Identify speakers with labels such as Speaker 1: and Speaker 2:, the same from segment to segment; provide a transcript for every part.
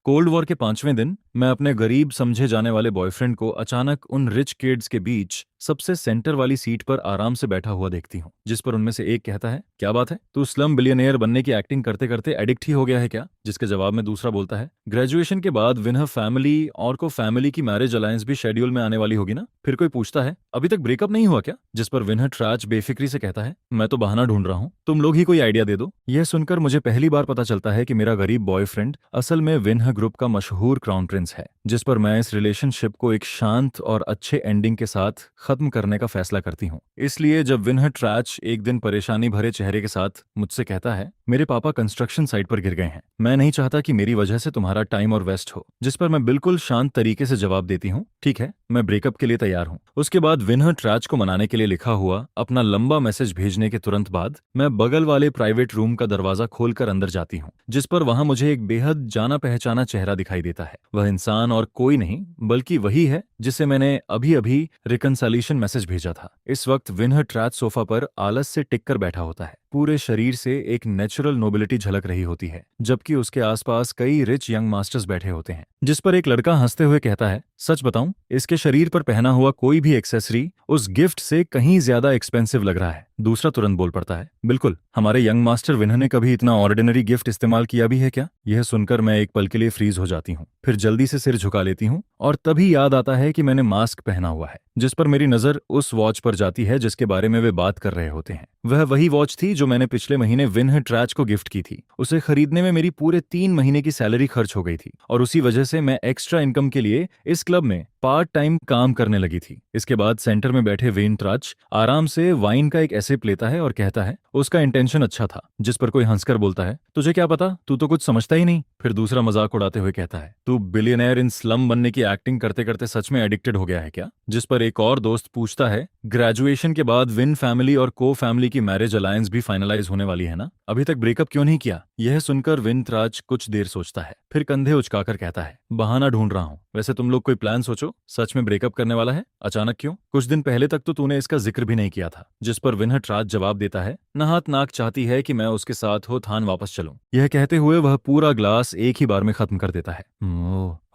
Speaker 1: Cold war के 5वें दिन मैं अपने गरीब समझे जाने वाले बॉयफ्रेंड को अचानक उन रिच किड्स के बीच सबसे सेंटर वाली सीट पर आराम से बैठा हुआ देखती हूँ, जिस पर उनमें से एक कहता है, क्या बात है, तू स्लम बिलियनेयर बनने की एक्टिंग करते करते एडिक्ट ही हो गया है क्या? जिसके जवाब में दूसरा बोलता है, ग्रेजुएशन के बाद विनह फैमिली और को फैमिली की मैरिज अलायंस भी शेड्यूल में आने वाली होगी ना? फिर कोई पूछता है, अभी तक ब्रेकअप नहीं हुआ क्या? जिस पर विनह ट्रैच बेफिक्री से कहता है, मैं तो बहाना ढूंढ रहा हूँ, तुम लोग ही कोई आइडिया दे दो। यह सुनकर मुझे पहली बार पता चलता है कि मेरा गरीब बॉयफ्रेंड असल में विनह ग्रुप का मशहूर क्राउन प्रिंस है, जिस पर मैं इस रिलेशनशिप को एक शांत और अच्छे एंडिंग के साथ खत्म करने का फैसला करती हूँ। इसलिए जब विनह ट्रैच एक दिन परेशानी भरे चेहरे के साथ मुझसे कहता है, मेरे पापा कंस्ट्रक्शन साइट पर गिर गए हैं, मैं नहीं चाहता कि मेरी वजह से तुम्हारा टाइम और वेस्ट हो, जिस पर मैं बिल्कुल शांत तरीके से जवाब देती हूँ, ठीक है, मैं ब्रेकअप के लिए तैयार हूँ। उसके बाद विनह ट्रैच को मनाने के लिए लिखा हुआ अपना लंबा मैसेज भेजने के तुरंत बाद मैं बगल वाले प्राइवेट रूम का दरवाजा खोलकर अंदर जाती हूँ, जिस पर वहां मुझे एक बेहद जाना पहचाना चेहरा दिखाई देता है। वह इंसान और कोई नहीं बल्कि वही है जिसे मैंने अभी अभी रिकंसलेशन मैसेज भेजा था। इस वक्त विनह ट्रैच सोफा पर आलस से टिक कर बैठा होता है, पूरे शरीर से एक नेचुरल नोबिलिटी झलक रही होती है, जबकि उसके आसपास कई रिच यंग मास्टर्स बैठे होते हैं। जिस पर एक लड़का हंसते हुए कहता है, सच बताऊं, इसके शरीर पर पहना हुआ कोई भी एक्सेसरी उस गिफ्ट से कहीं ज्यादा एक्सपेंसिव लग रहा है। दूसरा तुरंत बोल पड़ता है, बिल्कुल, हमारे यंग मास्टर विनह ने कभी इतना ऑर्डिनरी गिफ्ट इस्तेमाल किया भी है क्या? यह सुनकर मैं एक पल के लिए फ्रीज हो जाती हूँ, फिर जल्दी से सिर झुका लेती हूँ और तभी याद आता है कि मैंने मास्क पहना हुआ है। जिस पर मेरी नजर उस वॉच पर जाती है जिसके बारे में वे बात कर रहे होते हैं। वह वही वॉच थी जो मैंने पिछले महीने विनह ट्रैच को गिफ्ट की थी। उसे खरीदने में मेरी पूरे 3 महीने की सैलरी खर्च हो गई थी और उसी वजह से मैं एक्स्ट्रा इनकम के लिए इस क्लब में पार्ट टाइम काम करने लगी थी। इसके बाद सेंटर में बैठे विन ट्रैच आराम से वाइन का एक एसिप लेता है और कहता है, उसका इंटेंशन अच्छा था। जिस पर कोई हंसकर बोलता है, तुझे क्या पता, तू तो कुछ समझता ही नहीं। फिर दूसरा मजाक उड़ाते हुए कहता है, तू बिलियनेयर इन स्लम बनने की एक्टिंग करते करते सच में एडिक्टेड हो गया है क्या? जिस पर एक और दोस्त पूछता है, ग्रेजुएशन के बाद विन फैमिली और को फैमिली की मैरिज अलायंस भी फाइनलाइज होने वाली है ना, अभी तक ब्रेकअप क्यों नहीं किया? यह सुनकर विन ट्रैच कुछ देर सोचता है, फिर कंधे उचकाकर कहता है, बहाना ढूंढ रहा हूँ। वैसे तुम लोग कोई प्लान सोचो, सच में ब्रेकअप करने वाला है? अचानक क्यों? कुछ दिन पहले तक तो तूने इसका जिक्र भी नहीं किया था। जिस पर विनह ट्रैच जवाब देता है, नहात नाक चाहती है कि मैं उसके साथ होथान वापस चलूं। यह कहते हुए वह पूरा ग्लास एक ही बार में खत्म कर देता है।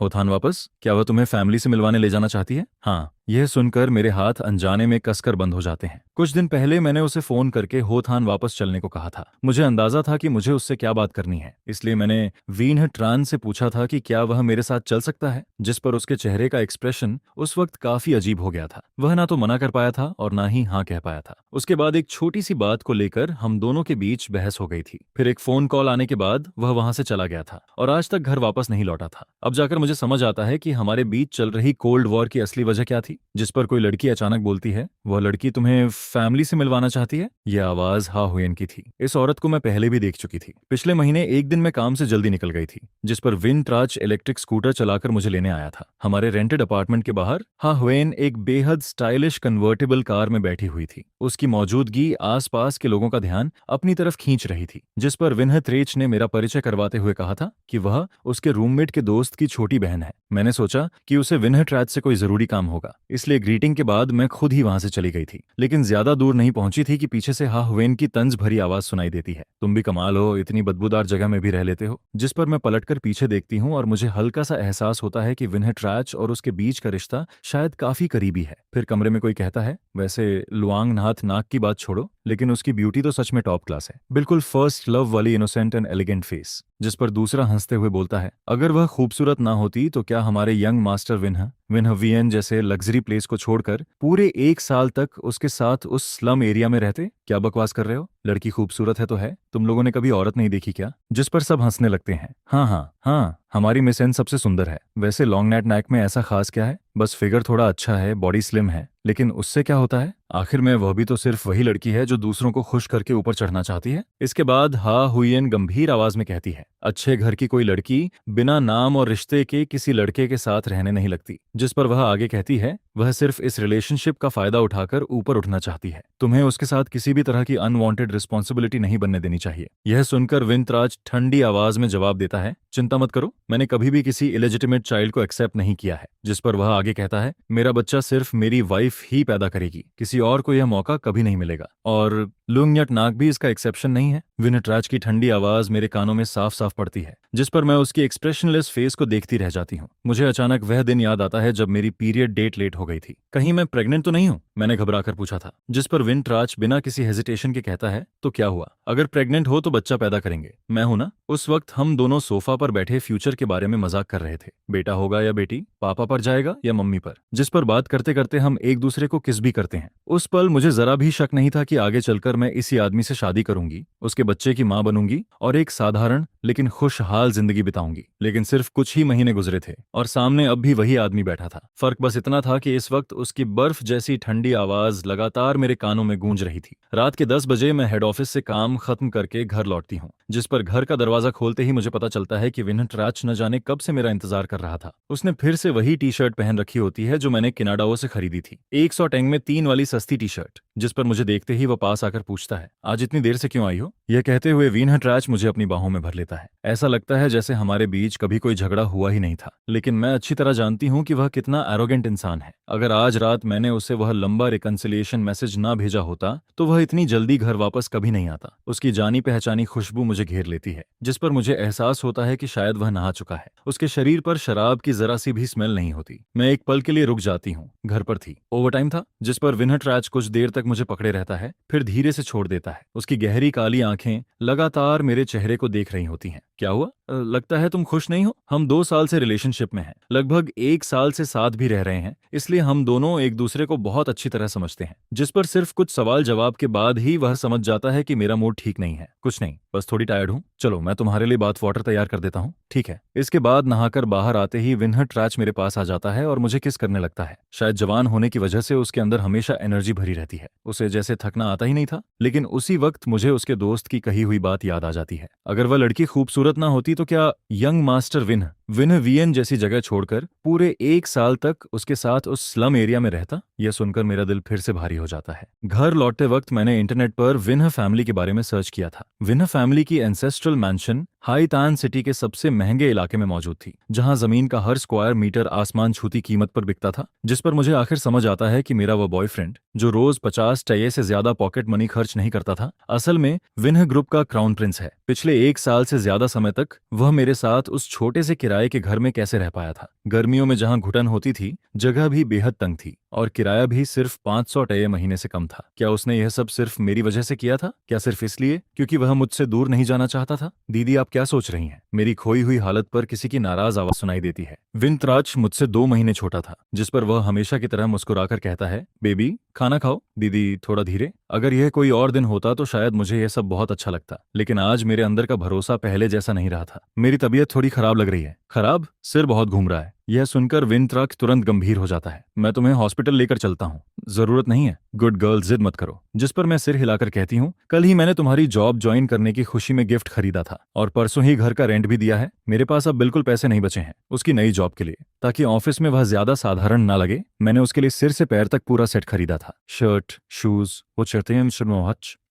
Speaker 1: होथान वापस? क्या वह तुम्हें फैमिली से मिलवाने ले जाना चाहती है? हाँ। यह सुनकर मेरे हाथ अनजाने में कसकर बंद हो जाते हैं। कुछ दिन पहले मैंने उसे फोन करके होथान वापस चलने को कहा था। मुझे अंदाजा था कि मुझे उससे क्या बात करनी है, इसलिए मैंने विनह ट्रान से पूछा था कि क्या वह मेरे साथ चल सकता है। जिस पर उसके चेहरे का एक्सप्रेशन उस वक्त काफी अजीब हो गया था। वह ना तो मना कर पाया था और ना ही हाँ कह पाया था। उसके बाद एक छोटी सी बात को लेकर हम दोनों के बीच बहस हो गई थी। फिर एक फोन कॉल आने के बाद वह वहां से चला गया था और आज तक घर वापस नहीं लौटा था। अब जाकर मुझे समझ आता है कि हमारे बीच चल रही कोल्ड वॉर की असली वजह क्या थी। जिस पर कोई लड़की अचानक बोलती है, वह लड़की तुम्हें फैमिली से मिलवाना चाहती है। यह आवाज हा हुएन की थी। इस औरत को मैं पहले भी देख चुकी थी। पिछले महीने एक दिन मैं काम से जल्दी निकल गई थी, जिस पर विन ट्राच इलेक्ट्रिक स्कूटर चलाकर मुझे लेने आया था। हमारे रेंटेड अपार्टमेंट के बाहर हा हुएन एक बेहद स्टाइलिश कन्वर्टेबल कार में बैठी हुई थी। उसकी मौजूदगी आसपास के लोगों का ध्यान अपनी तरफ खींच रही थी। जिस पर विनह त्रेच ने मेरा परिचय करवाते हुए कहा था कि वह उसके रूममेट के दोस्त की छोटी बहन है। मैंने सोचा कि उसे विनह ट्रैच से कोई जरूरी काम होगा, इसलिए ग्रीटिंग के बाद मैं खुद ही वहां से चली गई थी। लेकिन ज्यादा दूर नहीं पहुंची थी कि पीछे से हा हुएन की तंज भरी आवाज सुनाई देती है, तुम भी कमाल हो, इतनी बदबूदार जगह में भी रह लेते हो। जिस पर मैं पलटकर पीछे देखती हूँ और मुझे हल्का सा एहसास होता है कि विनह ट्रैच और उसके बीच का रिश्ता शायद काफी करीबी है। फिर कमरे में कोई कहता है, वैसे लुआंग नाथ नाक की बात छोड़ो, लेकिन उसकी ब्यूटी तो सच में टॉप क्लास है, बिल्कुल फर्स्ट लव वाली इनोसेंट एंड एलिगेंट फेस। जिस पर दूसरा हंसते हुए बोलता है, अगर वह खूबसूरत ना होती तो क्या हमारे यंग मास्टर विनह वीएन जैसे लग्जरी प्लेस को छोड़कर पूरे 1 साल तक उसके साथ उस स्लम एरिया में रहते? क्या बकवास कर रहे हो? लड़की खूबसूरत है तो है, तुम लोगों ने कभी औरत नहीं देखी क्या? जिस पर सब हंसने लगते हैं। हाँ हाँ हाँ, हमारी मिस एन सबसे सुंदर है। वैसे लॉन्ग नेट नेक में ऐसा खास क्या है? बस फिगर थोड़ा अच्छा है, बॉडी स्लिम है, लेकिन उससे क्या होता है? आखिर में वह भी तो सिर्फ वही लड़की है जो दूसरों को खुश करके ऊपर चढ़ना चाहती है। इसके बाद हा हुएन गंभीर आवाज में कहती है, अच्छे घर की कोई लड़की बिना नाम और रिश्ते के किसी लड़के के साथ रहने नहीं लगती। जिस पर वह आगे कहती है, वह सिर्फ इस रिलेशनशिप का फायदा उठाकर ऊपर उठना चाहती है। तुम्हें उसके साथ किसी भी तरह की अनवांटेड रिस्पॉन्सिबिलिटी नहीं बनने देनी चाहिए। यह सुनकर विंतराज ठंडी आवाज में जवाब देता है, चिंता मत करो, मैंने कभी भी किसी इलेजिटिमेट चाइल्ड को एक्सेप्ट नहीं किया है। जिस पर वह आगे कहता है, मेरा बच्चा सिर्फ मेरी वाइफ ही पैदा करेगी, किसी और को यह मौका कभी नहीं मिलेगा। और लुंगयट नाक भी इसका एक्सेप्शन नहीं है। विनहट्राज की ठंडी आवाज मेरे कानों में साफ साफ पड़ती है, जिस पर मैं उसकी एक्सप्रेशनलेस फेस को देखती रह जाती हूँ। मुझे अचानक वह दिन याद आता है जब मेरी पीरियड डेट लेट हो गई थी। कहीं मैं प्रेग्नेंट तो नहीं हूँ, मैंने घबरा कर पूछा था, जिस पर विनहट्राज बिना किसी हेजिटेशन के कहता है, तो क्या हुआ, अगर प्रेग्नेंट हो तो बच्चा पैदा करेंगे, मैं हूं ना। उस वक्त हम दोनों सोफा पर बैठे फ्यूचर के बारे में मजाक कर रहे थे, बेटा होगा या बेटी, पापा पर जाएगा या मम्मी पर, जिस पर बात करते करते हम एक दूसरे को किस भी करते हैं। उस पल मुझे जरा भी शक नहीं था कि आगे चलकर मैं इसी आदमी से शादी करूंगी, उसके बच्चे की मां बनूंगी और एक साधारण लेकिन खुशहाल जिंदगी बिताऊंगी। लेकिन सिर्फ कुछ ही महीने गुजरे थे और सामने अब भी वही आदमी बैठा था। फर्क बस इतना था कि इस वक्त उसकी बर्फ जैसी ठंडी आवाज लगातार मेरे कानों में गूंज रही थी। रात के 10 बजे मैं हेड ऑफिस से काम खत्म करके घर लौटती हूँ, जिस पर घर का दरवाजा खोलते ही मुझे पता चलता है कि विनहट्राज न जाने कब से मेरा इंतजार कर रहा था। उसने फिर से वही टी शर्ट पहन रखी होती है जो मैंने किनाडाओ से खरीदी थी, 100 टेंग में 3 वाली सस्ती टी शर्ट, जिस पर मुझे देखते ही वह पास आकर पूछता है, आज इतनी देर से क्यों आई हो। यह कहते हुए विनहट्राज मुझे अपनी बाहों में भर लेता है। ऐसा लगता है जैसे हमारे बीच कभी कोई झगड़ा हुआ ही नहीं था। लेकिन मैं अच्छी तरह जानती हूँ कि वह कितना एरोगेंट इंसान है। अगर आज रात मैंने उसे वह लंबा रिकंसिलिएशन मैसेज ना भेजा होता तो वह इतनी जल्दी घर वापस कभी नहीं आता। उसकी जानी पहचानी खुशबू मुझे घेर लेती है, जिस पर मुझे एहसास होता है कि शायद वह नहा चुका है। उसके शरीर पर शराब की जरा सी भी स्मेल नहीं होती। मैं एक पल के लिए रुक जाती हूँ। घर पर थी, ओवरटाइम था, जिस पर विनहट्राज कुछ देर तक मुझे पकड़े रहता है, फिर धीरे से छोड़ देता है। उसकी गहरी काली आंखें लगातार मेरे चेहरे को देख रही होती हैं। क्या हुआ, लगता है तुम खुश नहीं हो। हम 2 साल से रिलेशनशिप में हैं, लगभग 1 साल से साथ भी रह रहे हैं, इसलिए हम दोनों एक दूसरे को बहुत अच्छी तरह समझते हैं। जिस पर सिर्फ कुछ सवाल जवाब के बाद ही वह समझ जाता है कि मेरा मूड ठीक नहीं है। कुछ नहीं, बस थोड़ी टायर्ड हूँ, चलो मैं तुम्हारे लिए बाथ वाटर तैयार कर देता हूँ। ठीक है। इसके बाद नहाकर बाहर आते ही विनहट्राज मेरे पास आ जाता है और मुझे किस करने लगता है। शायद जवान होने की वजह से उसके अंदर हमेशा एनर्जी भरी रहती है, उसे जैसे थकना आता ही नहीं था। लेकिन उसी वक्त मुझे उसके दोस्त की कही हुई बात याद आ जाती है, अगर वह लड़की खूबसूरत ना होती तो क्या यंग मास्टर विनह वियन जैसी जगह छोड़कर पूरे 1 साल तक उसके साथ उस स्लम एरिया में रहता। यह सुनकर मेरा दिल फिर से भारी हो जाता है। घर लौटते वक्त मैंने इंटरनेट पर विनह फैमिली के बारे में सर्च किया था। विनह फैमिली की एंसेस्ट्रल मैंशन हाईतान सिटी के सबसे महंगे इलाके में मौजूद थी, जहां जमीन का हर स्क्वायर मीटर आसमान छूती कीमत पर बिकता था। जिस पर मुझे आखिर समझ आता है कि मेरा वह बॉयफ्रेंड, जो रोज 50 टये से ज्यादा पॉकेट मनी खर्च नहीं करता था, असल में विनह ग्रुप का क्राउन प्रिंस है। पिछले 1 साल से ज्यादा समय तक वह मेरे साथ उस छोटे से किराए के घर में कैसे रह पाया था। गर्मियों में जहां घुटन होती थी, जगह भी बेहद तंग थी और किराया भी सिर्फ 500 टये महीने से कम था। क्या उसने यह सब सिर्फ मेरी वजह से किया था? क्या सिर्फ इसलिए क्योंकि वह मुझसे दूर नहीं जाना चाहता था? दीदी, आप क्या सोच रही हैं? मेरी खोई हुई हालत पर किसी की नाराज आवाज सुनाई देती है। विनहट्राज मुझसे 2 महीने छोटा था, जिस पर वह हमेशा की तरह मुस्कुराकर कहता है, बेबी खाना खाओ। दीदी थोड़ा धीरे। अगर यह कोई और दिन होता तो शायद मुझे यह सब बहुत अच्छा लगता, लेकिन आज मेरे अंदर का भरोसा पहले जैसा नहीं रहा था। मेरी तबीयत थोड़ी खराब लग रही है। खराब? सिर बहुत घूम रहा है। यह सुनकर विनहट्राज तुरंत गंभीर हो जाता है। मैं तुम्हें हॉस्पिटल लेकर चलता हूँ। जरूरत नहीं है। गुड गर्ल, जिद मत करो। जिस पर मैं सिर हिलाकर कहती हूँ, कल ही मैंने तुम्हारी जॉब ज्वाइन करने की खुशी में गिफ्ट खरीदा था और परसों ही घर का रेंट भी दिया है। मेरे पास अब बिल्कुल पैसे नहीं बचे हैं उसकी नई जॉब के लिए। ताकि ऑफिस में वह ज्यादा साधारण ना लगे, मैंने उसके लिए सिर से पैर तक पूरा सेट खरीदा था, शर्ट, शूज,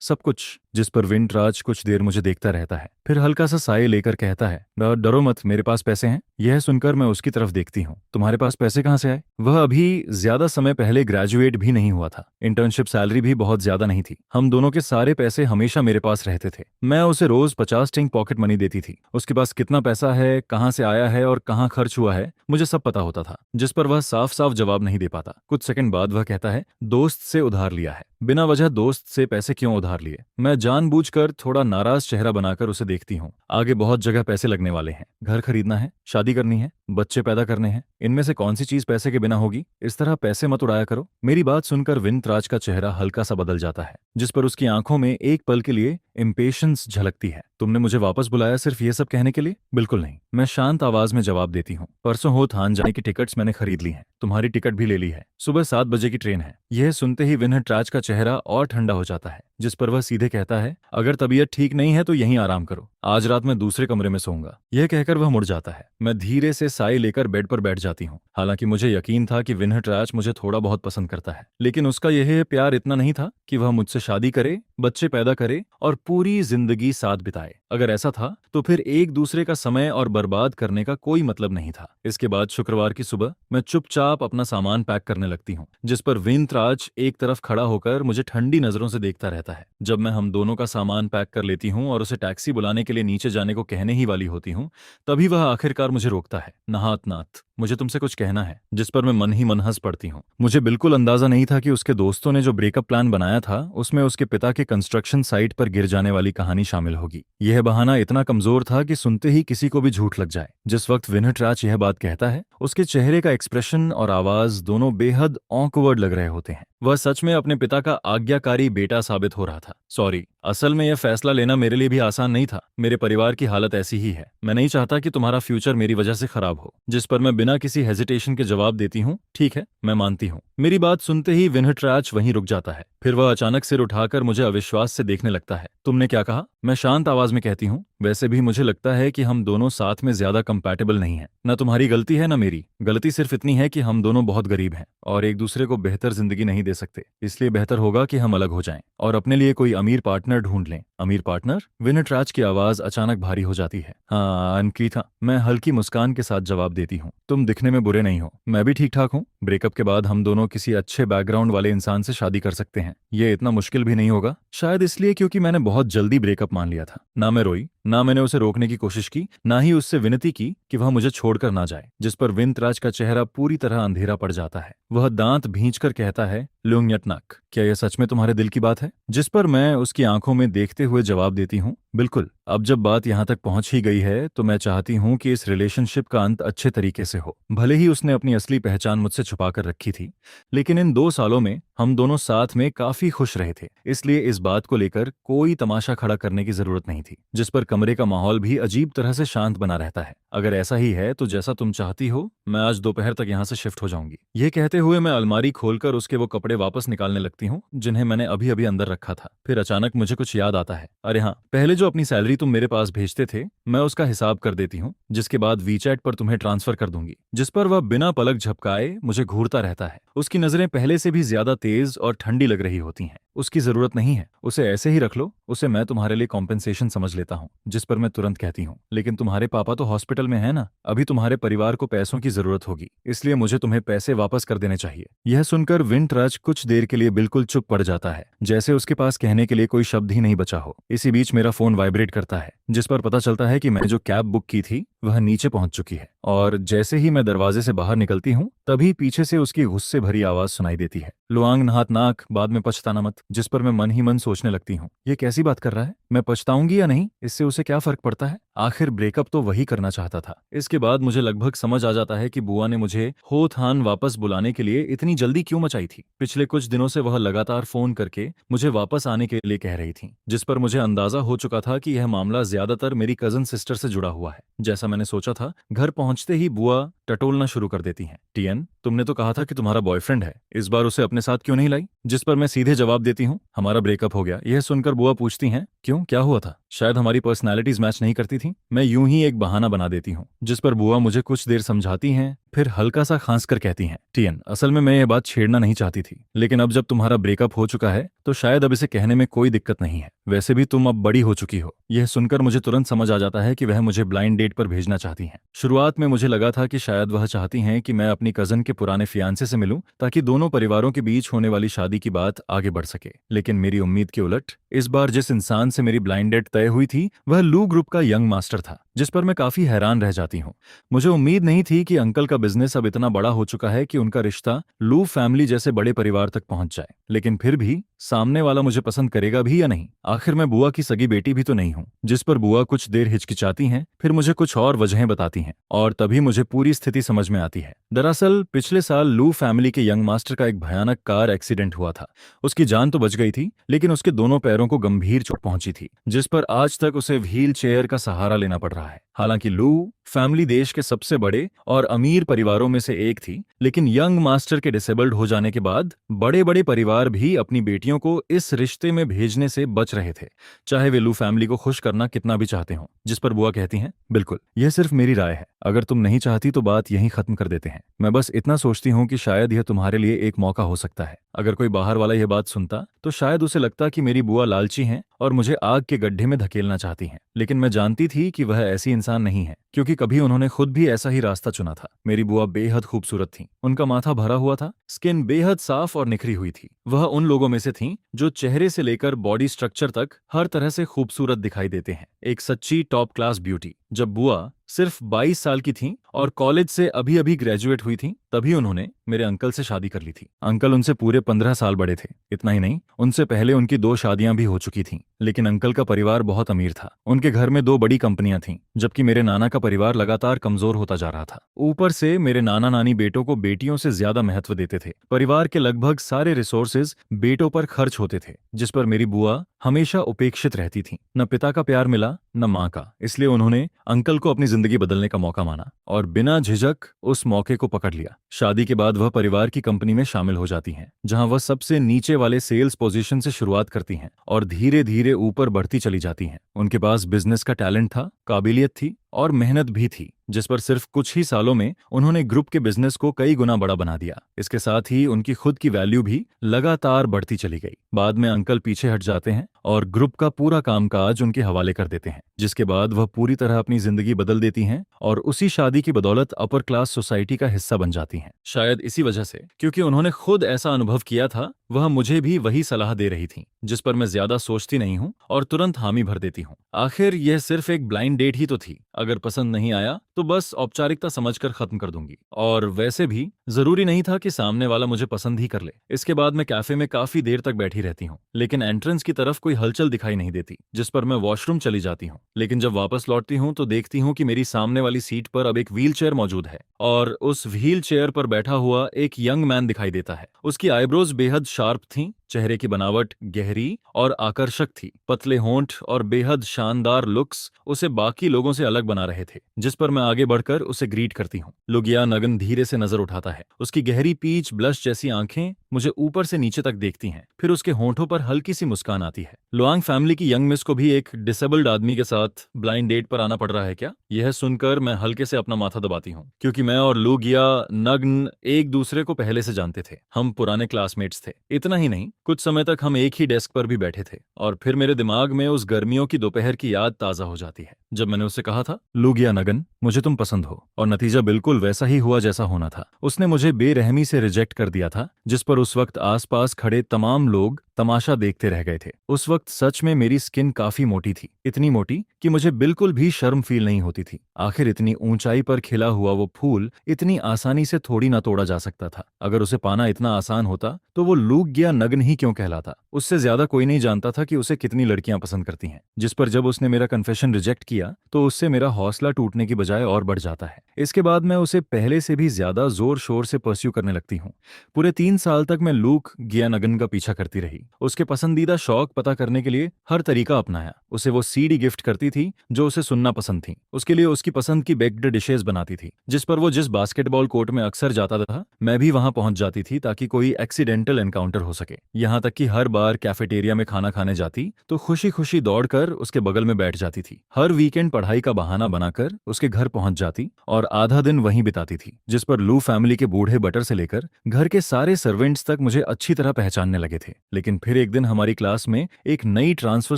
Speaker 1: सब कुछ। जिस पर विनहट्राज कुछ देर मुझे देखता रहता है, फिर हल्का सा साए लेकर कहता है, डरो मत, मेरे पास पैसे हैं। यह सुनकर मैं उसकी तरफ देखती हूँ। तुम्हारे पास पैसे कहाँ से आए? वह अभी ज्यादा समय पहले ग्रेजुएट भी नहीं हुआ था, इंटर्नशिप सैलरी भी बहुत ज्यादा नहीं थी। हम दोनों के सारे पैसे हमेशा मेरे पास रहते थे। मैं उसे रोज 50 टिंग पॉकेट मनी देती थी। उसके पास कितना पैसा है, कहाँ से आया है और कहाँ खर्च हुआ है, मुझे सब पता होता था। जिस पर वह साफ साफ जवाब नहीं दे पाता। कुछ सेकंड बाद वह कहता है, दोस्त से उधार लिया है। बिना वजह दोस्त से पैसे क्यों उधार लिए? मैं जानबूझकर थोड़ा नाराज चेहरा बनाकर उसे देखती हूँ। आगे बहुत जगह पैसे लगने वाले हैं, घर खरीदना है, शादी करनी है, बच्चे पैदा करने हैं। इनमें से कौन सी चीज पैसे के बिना होगी? इस तरह पैसे मत उड़ाया करो। मेरी बात सुनकर विनहट्राज का चेहरा हल्का सा बदल जाता है, जिस पर उसकी आंखों में एक पल के लिए इम्पेशंस झलकती है। तुमने मुझे वापस बुलाया सिर्फ ये सब कहने के लिए? बिल्कुल नहीं। मैं शांत आवाज में जवाब देती हूँ। परसों हो थान जाने की टिकट्स मैंने खरीद ली हैं। तुम्हारी टिकट भी ले ली है। सुबह 7 बजे की ट्रेन है। यह सुनते ही विनहट्राज का चेहरा और ठंडा हो जाता है, जिस पर वह सीधे कहता है, अगर तबीयत ठीक नहीं है तो यहीं आराम करो। आज रात मैं दूसरे कमरे में सोऊंगा। यह कहकर वह मुड़ जाता है। मैं धीरे से साई लेकर बेड पर बैठ जाती हूँ। हालांकि मुझे यकीन था कि विनहट्राज मुझे थोड़ा बहुत पसंद करता है, लेकिन उसका यह प्यार इतना नहीं था कि वह मुझसे शादी करे, बच्चे पैदा करे और पूरी जिंदगी साथ बिताए। अगर ऐसा था तो फिर एक दूसरे का समय और बर्बाद करने का कोई मतलब नहीं था। इसके बाद शुक्रवार की सुबह मैं चुपचाप अपना सामान पैक करने लगती हूँ, जिस पर विंतराज एक तरफ खड़ा होकर मुझे ठंडी नजरों से देखता रहता है। जब मैं हम दोनों का सामान पैक कर लेती हूँ और उसे टैक्सी बुलाने के लिए नीचे जाने को कहने ही वाली होती हूँ, तभी वह आखिरकार मुझे रोकता है। नहात नाथ, मुझे तुमसे कुछ कहना है। जिस पर मैं मन ही मन हंस पड़ती हूँ। मुझे बिल्कुल अंदाजा नहीं था कि उसके दोस्तों ने जो ब्रेकअप प्लान बनाया था उसमें उसके पिता के कंस्ट्रक्शन साइट पर गिर जाने वाली कहानी शामिल होगी। यह बहाना इतना कमजोर था कि सुनते ही किसी को भी झूठ लग जाए। जिस वक्त विनहट्राच यह बात कहता है, उसके चेहरे का एक्सप्रेशन और आवाज दोनों बेहद ऑकवर्ड लग रहे होते हैं। वह सच में अपने पिता का आज्ञाकारी बेटा साबित हो रहा था। सॉरी, असल में यह फैसला लेना मेरे लिए भी आसान नहीं था। मेरे परिवार की हालत ऐसी ही है। मैं नहीं चाहता कि तुम्हारा फ्यूचर मेरी वजह से खराब हो। जिस पर मैं बिना किसी हेजिटेशन के जवाब देती हूँ, ठीक है, मैं मानती हूँ। मेरी बात सुनते ही विनहट्राच वहीं रुक जाता है। फिर वह अचानक सिर उठाकर मुझे अविश्वास से देखने लगता है। तुमने क्या कहा? मैं शांत आवाज में कहती हूँ, वैसे भी मुझे लगता है कि हम दोनों साथ में ज्यादा कंपैटिबल नहीं हैं। न तुम्हारी गलती है न मेरी। गलती सिर्फ इतनी है कि हम दोनों बहुत गरीब हैं और एक दूसरे को बेहतर जिंदगी नहीं दे सकते। इसलिए बेहतर होगा कि हम अलग हो जाएं और अपने लिए कोई अमीर पार्टनर ढूंढ लें। अमीर पार्टनर? विनहट्राच की आवाज अचानक भारी हो जाती है। हाँ अनकीथा, मैं हल्की मुस्कान के साथ जवाब देती हूँ। तुम दिखने में बुरे नहीं हो, मैं भी ठीक ठाक हूँ। ब्रेकअप के बाद हम दोनों किसी अच्छे बैकग्राउंड वाले इंसान से शादी कर सकते हैं। ये इतना मुश्किल भी नहीं होगा। शायद इसलिए क्योंकि मैंने बहुत जल्दी ब्रेकअप मान लिया था। ना मैं रोई, ना मैंने उसे रोकने की कोशिश की, ना ही उससे विनती की कि वह मुझे छोड़कर ना जाए। जिस पर विंतराज का चेहरा पूरी तरह अंधेरा पड़ जाता है। वह दांत भींचकर कहता है, लुंगयटनाक, क्या यह सच में तुम्हारे दिल की बात है? जिस पर मैं उसकी आंखों में देखते हुए जवाब देती हूँ, बिल्कुल। अब जब बात यहाँ तक पहुंच ही गई है तो मैं चाहती हूँ कि इस रिलेशनशिप का अंत अच्छे तरीके से हो। भले ही उसने अपनी असली पहचान मुझसे छुपा कर रखी थी, लेकिन इन 2 सालों में हम दोनों साथ में काफी खुश रहे थे। इसलिए इस बात को लेकर कोई तमाशा खड़ा करने की जरूरत नहीं थी। जिस पर कमरे का माहौल भी अजीब तरह से शांत बना रहता है। अगर ऐसा ही है तो जैसा तुम चाहती हो, मैं आज दोपहर तक यहाँ से शिफ्ट हो जाऊंगी। यह कहते हुए मैं अलमारी खोलकर उसके वो कपड़े वापस निकालने लगती हूँ जिन्हें मैंने अभी अभी अंदर रखा था। फिर अचानक मुझे कुछ याद आता है। अरे हाँ, पहले जो अपनी सैलरी तुम मेरे पास भेजते थे, मैं उसका हिसाब कर देती हूँ, जिसके बाद वीचैट पर तुम्हें ट्रांसफर कर दूंगी। जिस पर वह बिना पलक झपकाए मुझे घूरता रहता है। उसकी नजरें पहले से भी ज्यादा तेज और ठंडी लग रही होती हैं। उसकी जरूरत नहीं है, उसे ऐसे ही रख लो। उसे मैं तुम्हारे लिए कॉम्पेंसेशन समझ लेता हूँ। जिस पर मैं तुरंत कहती हूँ, लेकिन तुम्हारे पापा तो हॉस्पिटल में है ना, अभी तुम्हारे परिवार को पैसों की जरूरत होगी, इसलिए मुझे तुम्हें पैसे वापस कर देने चाहिए। यह सुनकर विंटराज कुछ देर के लिए बिल्कुल चुप पड़ जाता है, जैसे उसके पास कहने के लिए कोई शब्द ही नहीं बचा हो। इसी बीच मेरा फोन वाइब्रेट करता है, जिस पर पता चलता है कि मैंने जो कैब बुक की थी वह नीचे पहुंच चुकी है। और जैसे ही मैं दरवाजे से बाहर निकलती हूँ, तभी पीछे से उसकी गुस्से भरी आवाज सुनाई देती है, लुआंग नहात नाक, बाद में पछताना मत। जिस पर मैं मन ही मन सोचने लगती हूँ, ये कैसी बात कर रहा है? मैं पछताऊंगी या नहीं, इससे उसे क्या फर्क पड़ता है? आखिर ब्रेकअप तो वही करना चाहता था। इसके बाद मुझे लगभग समझ आ जाता है कि बुआ ने मुझे होथान वापस बुलाने के लिए इतनी जल्दी क्यों मचाई थी। पिछले कुछ दिनों से वह लगातार फोन करके मुझे वापस आने के लिए कह रही थी, जिस पर मुझे अंदाजा हो चुका था कि यह मामला ज्यादातर मेरी कजन सिस्टर से जुड़ा हुआ है। जैसा मैंने सोचा था, घर पहुंचते ही बुआ टटोलना शुरू कर देती हैं। टीएन, तुमने तो कहा था कि तुम्हारा बॉयफ्रेंड है, इस बार उसे अपने साथ क्यों नहीं लाई? जिस पर मैं सीधे जवाब देती हूँ, हमारा ब्रेकअप हो गया। यह सुनकर बुआ पूछती हैं, क्यों, क्या हुआ था? शायद हमारी पर्सनैलिटीज मैच नहीं करती थी। मैं यूं ही एक बहाना बना देती हूँ। जिस पर बुआ मुझे कुछ देर समझाती हैं, फिर हल्का सा खांस कर कहती हैं, टीएन, असल में मैं ये बात छेड़ना नहीं चाहती थी, लेकिन अब जब तुम्हारा ब्रेकअप हो चुका है तो शायद अब इसे कहने में कोई दिक्कत नहीं है। वैसे भी तुम अब बड़ी हो चुकी हो। यह सुनकर मुझे तुरंत समझ आ जाता है कि वह मुझे ब्लाइंड डेट पर भेजना चाहती हैं। शुरुआत में मुझे लगा था कि शायद वह चाहती हैं कि मैं अपनी कजन के पुराने फियांसे से मिलूं, ताकि दोनों परिवारों के बीच होने वाली शादी की बात आगे बढ़ सके। लेकिन मेरी उम्मीद के उलट इस बार जिस इंसान से मेरी ब्लाइंड डेट तय हुई थी वह लू ग्रुप का यंग मास्टर था, जिस पर मैं काफी हैरान रह जाती हूँ। मुझे उम्मीद नहीं थी कि अंकल का बिजनेस अब इतना बड़ा हो चुका है कि उनका रिश्ता लू फैमिली जैसे बड़े परिवार तक पहुंच जाए। लेकिन फिर भी सामने वाला मुझे पसंद करेगा भी या नहीं? आखिर मैं बुआ की सगी बेटी भी तो नहीं हूँ। जिस पर बुआ कुछ देर हिचकिचाती हैं, फिर मुझे कुछ और वजहें बताती हैं और तभी मुझे पूरी स्थिति समझ में आती है। दरअसल पिछले साल लू फैमिली के यंग मास्टर का एक भयानक कार एक्सीडेंट हुआ था। उसकी जान तो बच गई थी, लेकिन उसके दोनों पैरों को गंभीर चोट पहुंची थी, जिस पर आज तक उसे व्हील चेयर का सहारा लेना पड़ रहा रहा है। हालांकि लू फैमिली देश के सबसे बड़े और अमीर परिवारों में से एक थी, लेकिन यंग मास्टर के डिसेबल्ड हो जाने के बाद बड़े बड़े परिवार भी अपनी बेटियों को इस रिश्ते में भेजने से बच रहे थे, चाहे वे लू फैमिली को खुश करना कितना भी चाहते हों। जिस पर बुआ कहती हैं, बिल्कुल, यह सिर्फ मेरी राय है, अगर तुम नहीं चाहती तो बात यहीं खत्म कर देते हैं। मैं बस इतना सोचती हूँ कि शायद यह तुम्हारे लिए एक मौका हो सकता है। अगर कोई बाहर वाला यह बात सुनता तो शायद उसे लगता कि मेरी बुआ लालची हैं और मुझे आग के गड्ढे में धकेलना चाहती हैं, लेकिन मैं जानती थी कि वह ऐसी इंसान नहीं है, क्योंकि कभी उन्होंने खुद भी ऐसा ही रास्ता चुना था। मेरी बुआ बेहद खूबसूरत थीं। उनका माथा भरा हुआ था, स्किन बेहद साफ और निखरी हुई थी। वह उन लोगों में से थीं जो चेहरे से लेकर बॉडी स्ट्रक्चर तक हर तरह से खूबसूरत दिखाई देते हैं, एक सच्ची टॉप क्लास ब्यूटी। जब बुआ सिर्फ 22 साल की थीं और कॉलेज से अभी अभी ग्रेजुएट हुई थीं, तभी उन्होंने मेरे अंकल से शादी कर ली थी। अंकल उनसे पूरे 15 साल बड़े थे। इतना ही नहीं, उनसे पहले उनकी 2 शादियां भी हो चुकी थीं। लेकिन अंकल का परिवार बहुत अमीर था। उनके घर में 2 बड़ी कंपनियां थीं, जबकि मेरे नाना का परिवार लगातार कमजोर होता जा रहा था। ऊपर से मेरे नाना नानी बेटों को बेटियों से ज्यादा महत्व देते थे। परिवार के लगभग सारे रिसोर्सेज बेटों पर खर्च होते थे, जिस पर मेरी बुआ हमेशा उपेक्षित रहती थी। न पिता का प्यार मिला, न माँ का। इसलिए उन्होंने अंकल को अपनी जिंदगी बदलने का मौका माना और बिना झिझक उस मौके को पकड़ लिया। शादी के बाद वह परिवार की कंपनी में शामिल हो जाती हैं, जहां वह सबसे नीचे वाले सेल्स पोजीशन से शुरुआत करती हैं और धीरे धीरे ऊपर बढ़ती चली जाती हैं। उनके पास बिजनेस का टैलेंट था, काबिलियत थी और मेहनत भी थी, जिस पर सिर्फ कुछ ही सालों में उन्होंने ग्रुप के बिजनेस को कई गुना बड़ा बना दिया। इसके साथ ही उनकी खुद की वैल्यू भी लगातार बढ़ती चली गई। बाद में अंकल पीछे हट जाते हैं और ग्रुप का पूरा कामकाज उनके हवाले कर देते हैं, जिसके बाद वह पूरी तरह अपनी जिंदगी बदल देती हैं और उसी शादी की बदौलत अपर क्लास सोसाइटी का हिस्सा बन जाती हैं। शायद इसी वजह से, क्योंकि उन्होंने खुद ऐसा अनुभव किया था, वह मुझे भी वही सलाह दे रही थी, जिस पर मैं ज्यादा सोचती नहीं हूँ और तुरंत हामी भर देती हूँ। आखिर यह सिर्फ एक ब्लाइंड डेट ही तो थी। अगर पसंद नहीं आया तो बस औपचारिकता समझकर खत्म कर दूंगी। और वैसे भी जरूरी नहीं था कि सामने वाला मुझे पसंद ही कर ले। इसके बाद मैं कैफे में काफी देर तक बैठी रहती हूँ, लेकिन एंट्रेंस की तरफ कोई हलचल दिखाई नहीं देती, जिस पर मैं वॉशरूम चली जाती हूँ। लेकिन जब वापस लौटती हूँ तो देखती हूँ कि मेरी सामने वाली सीट पर अब एक व्हील चेयर मौजूद है और उस व्हील चेयर पर बैठा हुआ एक यंग मैन दिखाई देता है। उसकी आईब्रोज बेहद शार्प थीं, चेहरे की बनावट गहरी और आकर्षक थी। पतले होंठ और बेहद शानदार लुक्स उसे बाकी लोगों से अलग बना रहे थे, जिस पर मैं आगे बढ़कर उसे ग्रीट करती हूँ। लुगिया नगन धीरे से नजर उठाता है। उसकी गहरी पीच ब्लश जैसी आंखें मुझे ऊपर से नीचे तक देखती हैं, फिर उसके होंठों पर हल्की सी मुस्कान आती है। लुआंग फैमिली की यंग मिस को भी एक डिसेबल्ड आदमी के साथ ब्लाइंड डेट पर आना पड़ रहा है क्या? यह सुनकर मैं हल्के से अपना माथा दबाती हूँ, क्योंकि मैं और लुगिया नग्न एक दूसरे को पहले से जानते थे। हम पुराने क्लासमेट्स थे। इतना ही नहीं, कुछ समय तक हम एक ही डेस्क पर भी बैठे थे और फिर मेरे दिमाग में उस गर्मियों की दोपहर की याद ताजा हो जाती है, जब मैंने उससे कहा था, लुगिया नगन, मुझे तुम पसंद हो। और नतीजा बिल्कुल वैसा ही हुआ जैसा होना था। उसने मुझे बेरहमी से रिजेक्ट कर दिया था, जिस पर उस वक्त आसपास खड़े तमाम लोग तमाशा देखते रह गए थे। उस वक्त सच में मेरी स्किन काफी मोटी थी, इतनी मोटी कि मुझे बिल्कुल भी शर्म फील नहीं होती थी। आखिर इतनी ऊंचाई पर खिला हुआ वो फूल इतनी आसानी से थोड़ी ना तोड़ा जा सकता था। अगर उसे पाना इतना आसान होता तो वो लुगिया नगन ही क्यों कहलाता? उससे ज्यादा कोई नहीं जानता था कि उसे कितनी लड़कियां पसंद करती हैं। जिस पर जब उसने मेरा कन्फेशन रिजेक्ट किया तो उससे मेरा हौसला टूटने की बजाय और बढ़ जाता है। इसके बाद मैं उसे पहले से भी ज्यादा जोर शोर से परस्यू करने लगती हूँ। पूरे 3 साल तक मैं लुगिया नगन का पीछा करती रही। उसके पसंदीदा शौक पता करने के लिए हर तरीका अपनाया। उसे वो सीडी गिफ्ट करती थी जो उसे सुनना पसंद थी। उसके लिए उसकी पसंद की बेक्ड डिशेज बनाती थी, जिस पर वो जिस बास्केटबॉल कोर्ट में अक्सर जाता था, मैं भी वहां पहुंच जाती थी ताकि कोई एक्सीडेंटल एनकाउंटर हो सके। यहाँ तक कि हर बार कैफेटेरिया में खाना खाने जाती तो खुशी खुशी दौड़कर उसके बगल में बैठ जाती थी। हर वीकेंड पढ़ाई का बहाना बनाकर उसके घर पहुंच जाती और आधा दिन वहीं बिताती थी, जिस पर लू फैमिली के बूढ़े बटर से लेकर घर के सारे सर्वेंट्स तक मुझे अच्छी तरह पहचानने लगे थे। लेकिन फिर एक दिन हमारी क्लास में एक नई ट्रांसफर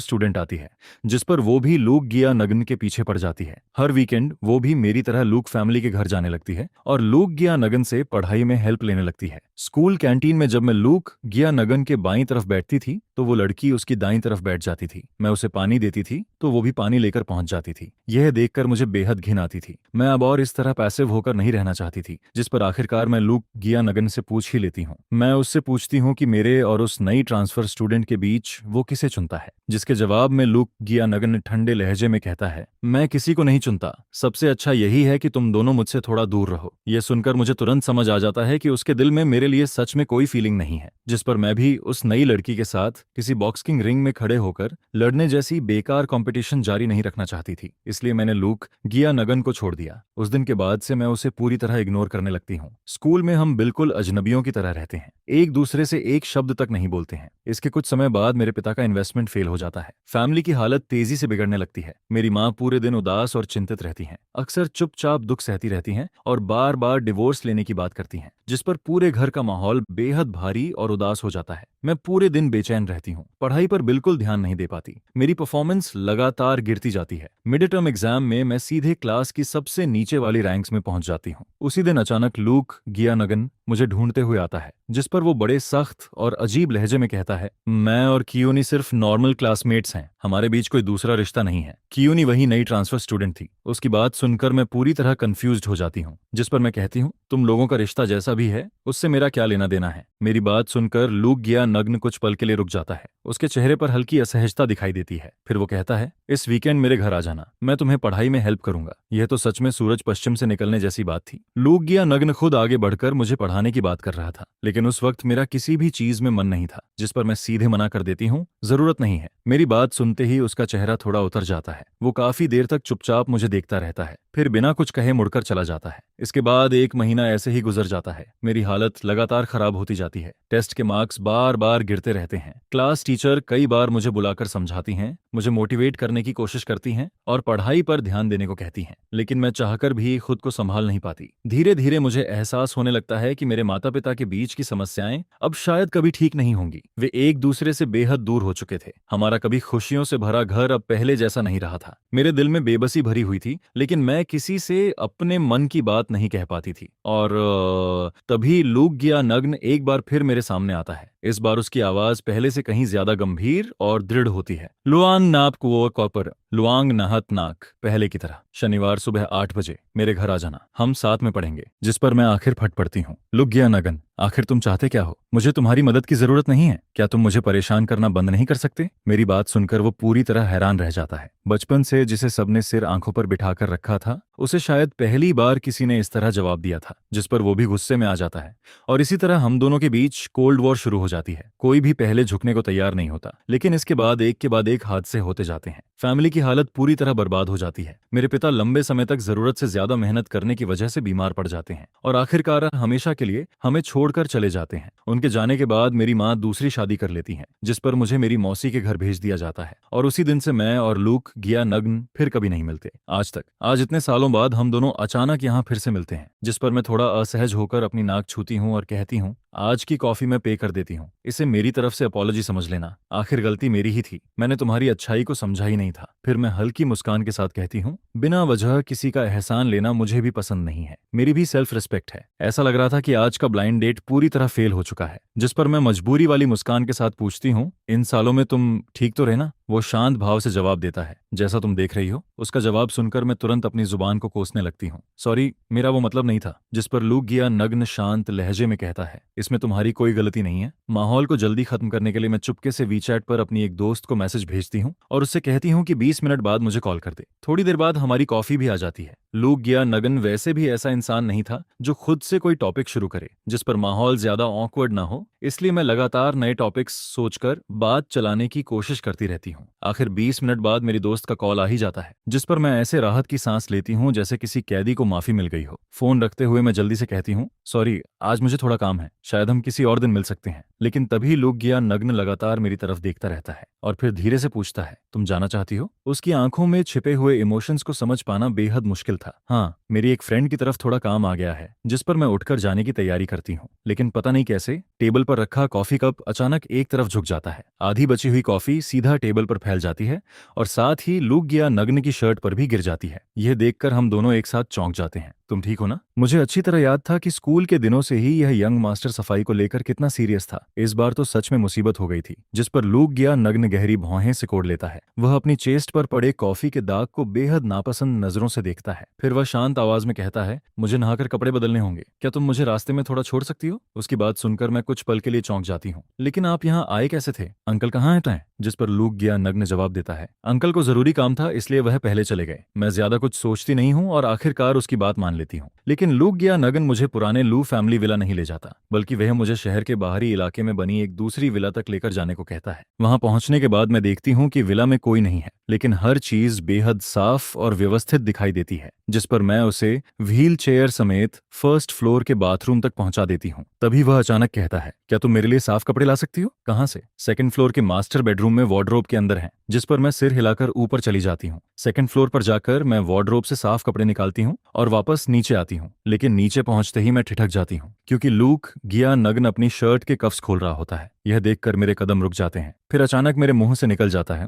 Speaker 1: स्टूडेंट आती है, जिस पर वो भी लुगिया नगन के पीछे पड़ जाती है। हर वीकेंड वो भी मेरी तरह लूक फैमिली के घर जाने लगती है और लुगिया नगन से पढ़ाई में हेल्प लेने लगती है। स्कूल कैंटीन में जब मैं लुगिया नगन के बाईं तरफ बैठती थी तो वो लड़की उसकी दाईं तरफ बैठ जाती थी। मैं उसे पानी देती थी तो वो भी पानी लेकर पहुंच जाती थी। यह देखकर मुझे बेहद घिन आती थी। मैं अब और इस तरह पैसिव होकर नहीं रहना चाहती थी, जिस पर आखिरकार मैं लुगिया नगन से पूछ ही लेती हूँ। मैं उससे पूछती हूँ कि मेरे और उस नई ट्रांसफर स्टूडेंट के बीच वो किसे चुनता है, जिसके जवाब में लुगिया नगन ने ठंडे लहजे में कहता है, मैं किसी को नहीं चुनता, सबसे अच्छा यही है कि तुम दोनों मुझसे थोड़ा दूर रहो। यह सुनकर मुझे तुरंत समझ आ जाता है कि उसके दिल में मेरे लिए सच में कोई फीलिंग नहीं है, जिस पर मैं भी उस नई लड़की के साथ किसी बॉक्सिंग रिंग में खड़े होकर लड़ने जैसी बेकार कंपटीशन जारी नहीं रखना चाहती थी, इसलिए मैंने लूक गिया नगन को छोड़ दिया। उस दिन के बाद से मैं उसे पूरी तरह इग्नोर करने लगती हूँ। स्कूल में हम बिल्कुल अजनबियों की तरह रहते हैं, एक दूसरे से एक शब्द तक नहीं बोलते हैं। इसके कुछ समय बाद मेरे पिता का इन्वेस्टमेंट फेल हो जाता है। फैमिली की हालत तेजी से बिगड़ने लगती है। मेरी माँ पूरे दिन उदास और चिंतित रहती हैं, अक्सर चुपचाप दुख सहती रहती हैं और बार बार डिवोर्स लेने की बात करती हैं, जिस पर पूरे घर का माहौल बेहद भारी और उदास हो जाता है। मैं पूरे दिन बेचैन रहती हूँ, पढ़ाई पर बिल्कुल ध्यान नहीं दे पाती। मेरी परफॉर्मेंस लगातार गिरती जाती है। मिड टर्म एग्जाम में मैं सीधे क्लास की सबसे नीचे वाली रैंक्स में पहुंच जाती हूँ। उसी दिन अचानक लूक गियानगन मुझे ढूंढते हुए आता है, जिस पर वो बड़े सख्त और अजीब लहजे में कहता है, मैं और कियोनी सिर्फ नॉर्मल क्लासमेट्स हैं, हमारे बीच कोई दूसरा रिश्ता नहीं है। कियोनी वही नई ट्रांसफर स्टूडेंट थी। उसकी बात सुनकर मैं पूरी तरह कंफ्यूज्ड हो जाती हूँ, जिस पर मैं कहती हूँ, तुम लोगों का रिश्ता जैसा भी है उससे मेरा क्या लेना देना है। मेरी बात सुनकर लूक गियानग्न कुछ पल के लिए रुक जाता है। उसके चेहरे पर हल्की असहजता दिखाई देती है। फिर वो कहता है, इस वीकेंड मेरे घर आ जाना, मैं तुम्हें पढ़ाई में हेल्प करूंगा। यह तो सच में सूरज पश्चिम से निकलने जैसी बात थी। लूक गियानग्न खुद आगे बढ़कर मुझे पढ़ाने की बात कर रहा था, लेकिन उस वक्त मेरा किसी भी चीज में मन नहीं था, जिस पर मैं सीधे मना कर देती हूँ, जरूरत नहीं है। मेरी बात सुनते ही उसका चेहरा थोड़ा उतर जाता है। वो काफी देर तक चुपचाप मुझे देखता रहता है, फिर बिना कुछ कहे मुड़कर चला जाता है। इसके बाद 1 महीना ऐसे ही गुजर जाता है। मेरी हालत लगातार खराब होती जाती है। टेस्ट के मार्क्स बार बार गिरते रहते हैं। क्लास टीचर कई बार मुझे बुलाकर समझाती हैं, मुझे मोटिवेट करने की कोशिश करती हैं और पढ़ाई पर ध्यान देने को कहती हैं, लेकिन मैं चाहकर भी खुद को संभाल नहीं पाती। धीरे धीरे मुझे एहसास होने लगता है कि मेरे माता पिता के बीच की समस्याएं अब शायद कभी ठीक नहीं होंगी। वे एक दूसरे से बेहद दूर हो चुके थे। हमारा कभी खुशियों से भरा घर अब पहले जैसा नहीं रहा था। मेरे दिल में बेबसी भरी हुई थी, लेकिन मैं किसी से अपने मन की बात नहीं कह पाती थी। और तभी लूक गियानग्न एक बार फिर मेरे सामने आता है। इस बार उसकी आवाज पहले से कहीं ज्यादा गंभीर और दृढ़ होती है। लुआंग नाप कुओ कॉपर, लुआंग नाहत नाक, पहले की तरह शनिवार सुबह 8 बजे मेरे घर आ जाना, हम साथ में पढ़ेंगे। जिस पर मैं आखिर फट पड़ती हूँ। लुक गियानग्न, आखिर तुम चाहते क्या हो? मुझे तुम्हारी मदद की जरूरत नहीं है। क्या तुम मुझे परेशान करना बंद नहीं कर सकते? मेरी बात सुनकर वो पूरी तरह हैरान रह जाता है। बचपन से जिसे सबने सिर आंखों पर बिठाकर रखा था, उसे शायद पहली बार किसी ने इस तरह जवाब दिया था, जिस पर वो भी गुस्से में आ जाता है। और इसी तरह हम दोनों के बीच कोल्ड वॉर शुरू हो जाती है। कोई भी पहले झुकने को तैयार नहीं होता, लेकिन इसके बाद एक के बाद एक हादसे होते जाते हैं। फैमिली की हालत पूरी तरह बर्बाद हो जाती है। मेरे पिता लंबे समय तक जरूरत से ज्यादा मेहनत करने की वजह से बीमार पड़ जाते हैं और आखिरकार हमेशा के लिए हमें छोड़कर चले जाते हैं। उनके जाने के बाद मेरी माँ दूसरी शादी कर लेती है, जिस पर मुझे मेरी मौसी के घर भेज दिया जाता है। और उसी दिन से मैं और लूक गियानग्न फिर कभी नहीं मिलते, आज तक। आज इतने सालों बाद हम दोनों अचानक यहाँ फिर से मिलते हैं, जिस पर मैं थोड़ा असहज होकर अपनी नाक छूती हूँ और कहती हूँ, आज की कॉफी मैं पे कर देती हूँ, इसे मेरी तरफ से अपॉलॉजी समझ लेना। आखिर गलती मेरी ही थी, मैंने तुम्हारी अच्छाई को समझा ही नहीं था। फिर मैं हल्की मुस्कान के साथ कहती हूँ, बिना वजह किसी का एहसान लेना मुझे भी पसंद नहीं है। मेरी भी सेल्फ रिस्पेक्ट है। ऐसा लग रहा था कि आज का ब्लाइंड डेट पूरी तरह फेल हो चुका है। जिस पर मैं मजबूरी वाली मुस्कान के साथ पूछती हूँ, इन सालों में तुम ठीक तो रहे ना? वो शांत भाव से जवाब देता है, जैसा तुम देख रही हो। उसका जवाब सुनकर मैं तुरंत अपनी जुबान को कोसने लगती हूँ। सॉरी, मेरा वो मतलब नहीं था। जिस पर लूक गियानग्न शांत लहजे में कहता है, इसमें तुम्हारी कोई गलती नहीं है। माहौल को जल्दी खत्म करने के लिए मैं चुपके से वीचैट पर अपनी एक दोस्त को मैसेज भेजती हूँ और उससे कहती हूँ कि 20 मिनट बाद मुझे कॉल कर दे। थोड़ी देर बाद हमारी कॉफी भी आ जाती है। लूक गियानग्न वैसे भी ऐसा इंसान नहीं था जो खुद से कोई टॉपिक शुरू करे जिस पर माहौल ज्यादा ऑकवर्ड ना हो, इसलिए मैं लगातार नए टॉपिक्स सोचकर बात चलाने की कोशिश करती रहती हूँ। आखिर 20 मिनट बाद मेरी दोस्त का कॉल आ ही जाता है, जिस पर मैं ऐसे राहत की सांस लेती हूँ जैसे किसी कैदी को माफी मिल गई हो। फोन रखते हुए मैं जल्दी से कहती हूँ, सॉरी, आज मुझे थोड़ा काम है, शायद हम किसी और दिन मिल सकते हैं। लेकिन तभी लूक गियानग्न लगातार मेरी तरफ देखता रहता है और फिर धीरे से पूछता है, तुम जाना चाहती हो? उसकी आंखों में छिपे हुए इमोशंस को समझ पाना बेहद मुश्किल था। हाँ, मेरी एक फ्रेंड की तरफ थोड़ा काम आ गया है, जिस पर मैं उठकर जाने की तैयारी करती हूँ। लेकिन पता नहीं कैसे टेबल पर रखा कॉफी कप अचानक एक तरफ झुक जाता है। आधी बची हुई कॉफी सीधा टेबल पर फैल जाती है और साथ ही लूक गियानग्न की शर्ट पर भी गिर जाती है। यह देखकर हम दोनों एक साथ चौंक जाते हैं। तुम ठीक हो ना? मुझे अच्छी तरह याद था कि स्कूल के दिनों से ही यह यंग मास्टर सफाई को लेकर कितना सीरियस था। इस बार तो सच में मुसीबत हो गई थी। जिस पर लूक गियानग्न गहरी भौहें सिकोड़ लेता है। वह अपनी चेस्ट पर पड़े कॉफी के दाग को बेहद नापसंद नजरों से देखता है। फिर वह शांत आवाज में कहता है, मुझे नहाकर कपड़े बदलने होंगे, क्या तुम मुझे रास्ते में थोड़ा छोड़ सकती हो? उसकी बात सुनकर मैं कुछ कुछ पल के लिए चौंक जाती हूँ। लेकिन आप यहाँ आए कैसे थे? अंकल कहाँ हैं? जिस पर लूक गिया नग्न जवाब देता है, अंकल को जरूरी काम था इसलिए वह पहले चले गए। मैं ज्यादा कुछ सोचती नहीं हूँ और आखिरकार उसकी बात मान लेती हूँ। लेकिन लूक गिया नग्न मुझे पुराने लू फैमिली विला नहीं ले जाता, बल्कि वह मुझे शहर के बाहरी इलाके में बनी एक दूसरी विला तक लेकर जाने को कहता है। वहां पहुंचने के बाद मैं देखती हूँ कि विला में कोई नहीं है, लेकिन हर चीज बेहद साफ और व्यवस्थित दिखाई देती है। जिस पर मैं उसे व्हील चेयर समेत फर्स्ट फ्लोर के बाथरूम तक पहुंचा देती हूँ। तभी वह अचानक कहता है, क्या तुम मेरे लिए साफ कपड़े ला सकती हो? कहाँ से? सेकंड फ्लोर के मास्टर बेडरूम में वार्डरोब के अंदर है। जिस पर मैं सिर हिलाकर ऊपर चली जाती हूँ। सेकंड फ्लोर पर जाकर मैं वार्डरोब से साफ कपड़े निकालती हूँ और वापस नीचे आती हूँ। लेकिन नीचे पहुंचते ही मैं ठिठक जाती हूँ, क्योंकि लूक गिया नग्न अपनी शर्ट के कफ्स खोल रहा होता है। यह देखकर मेरे कदम रुक जाते हैं। फिर अचानक मेरे मुंह से निकल जाता है,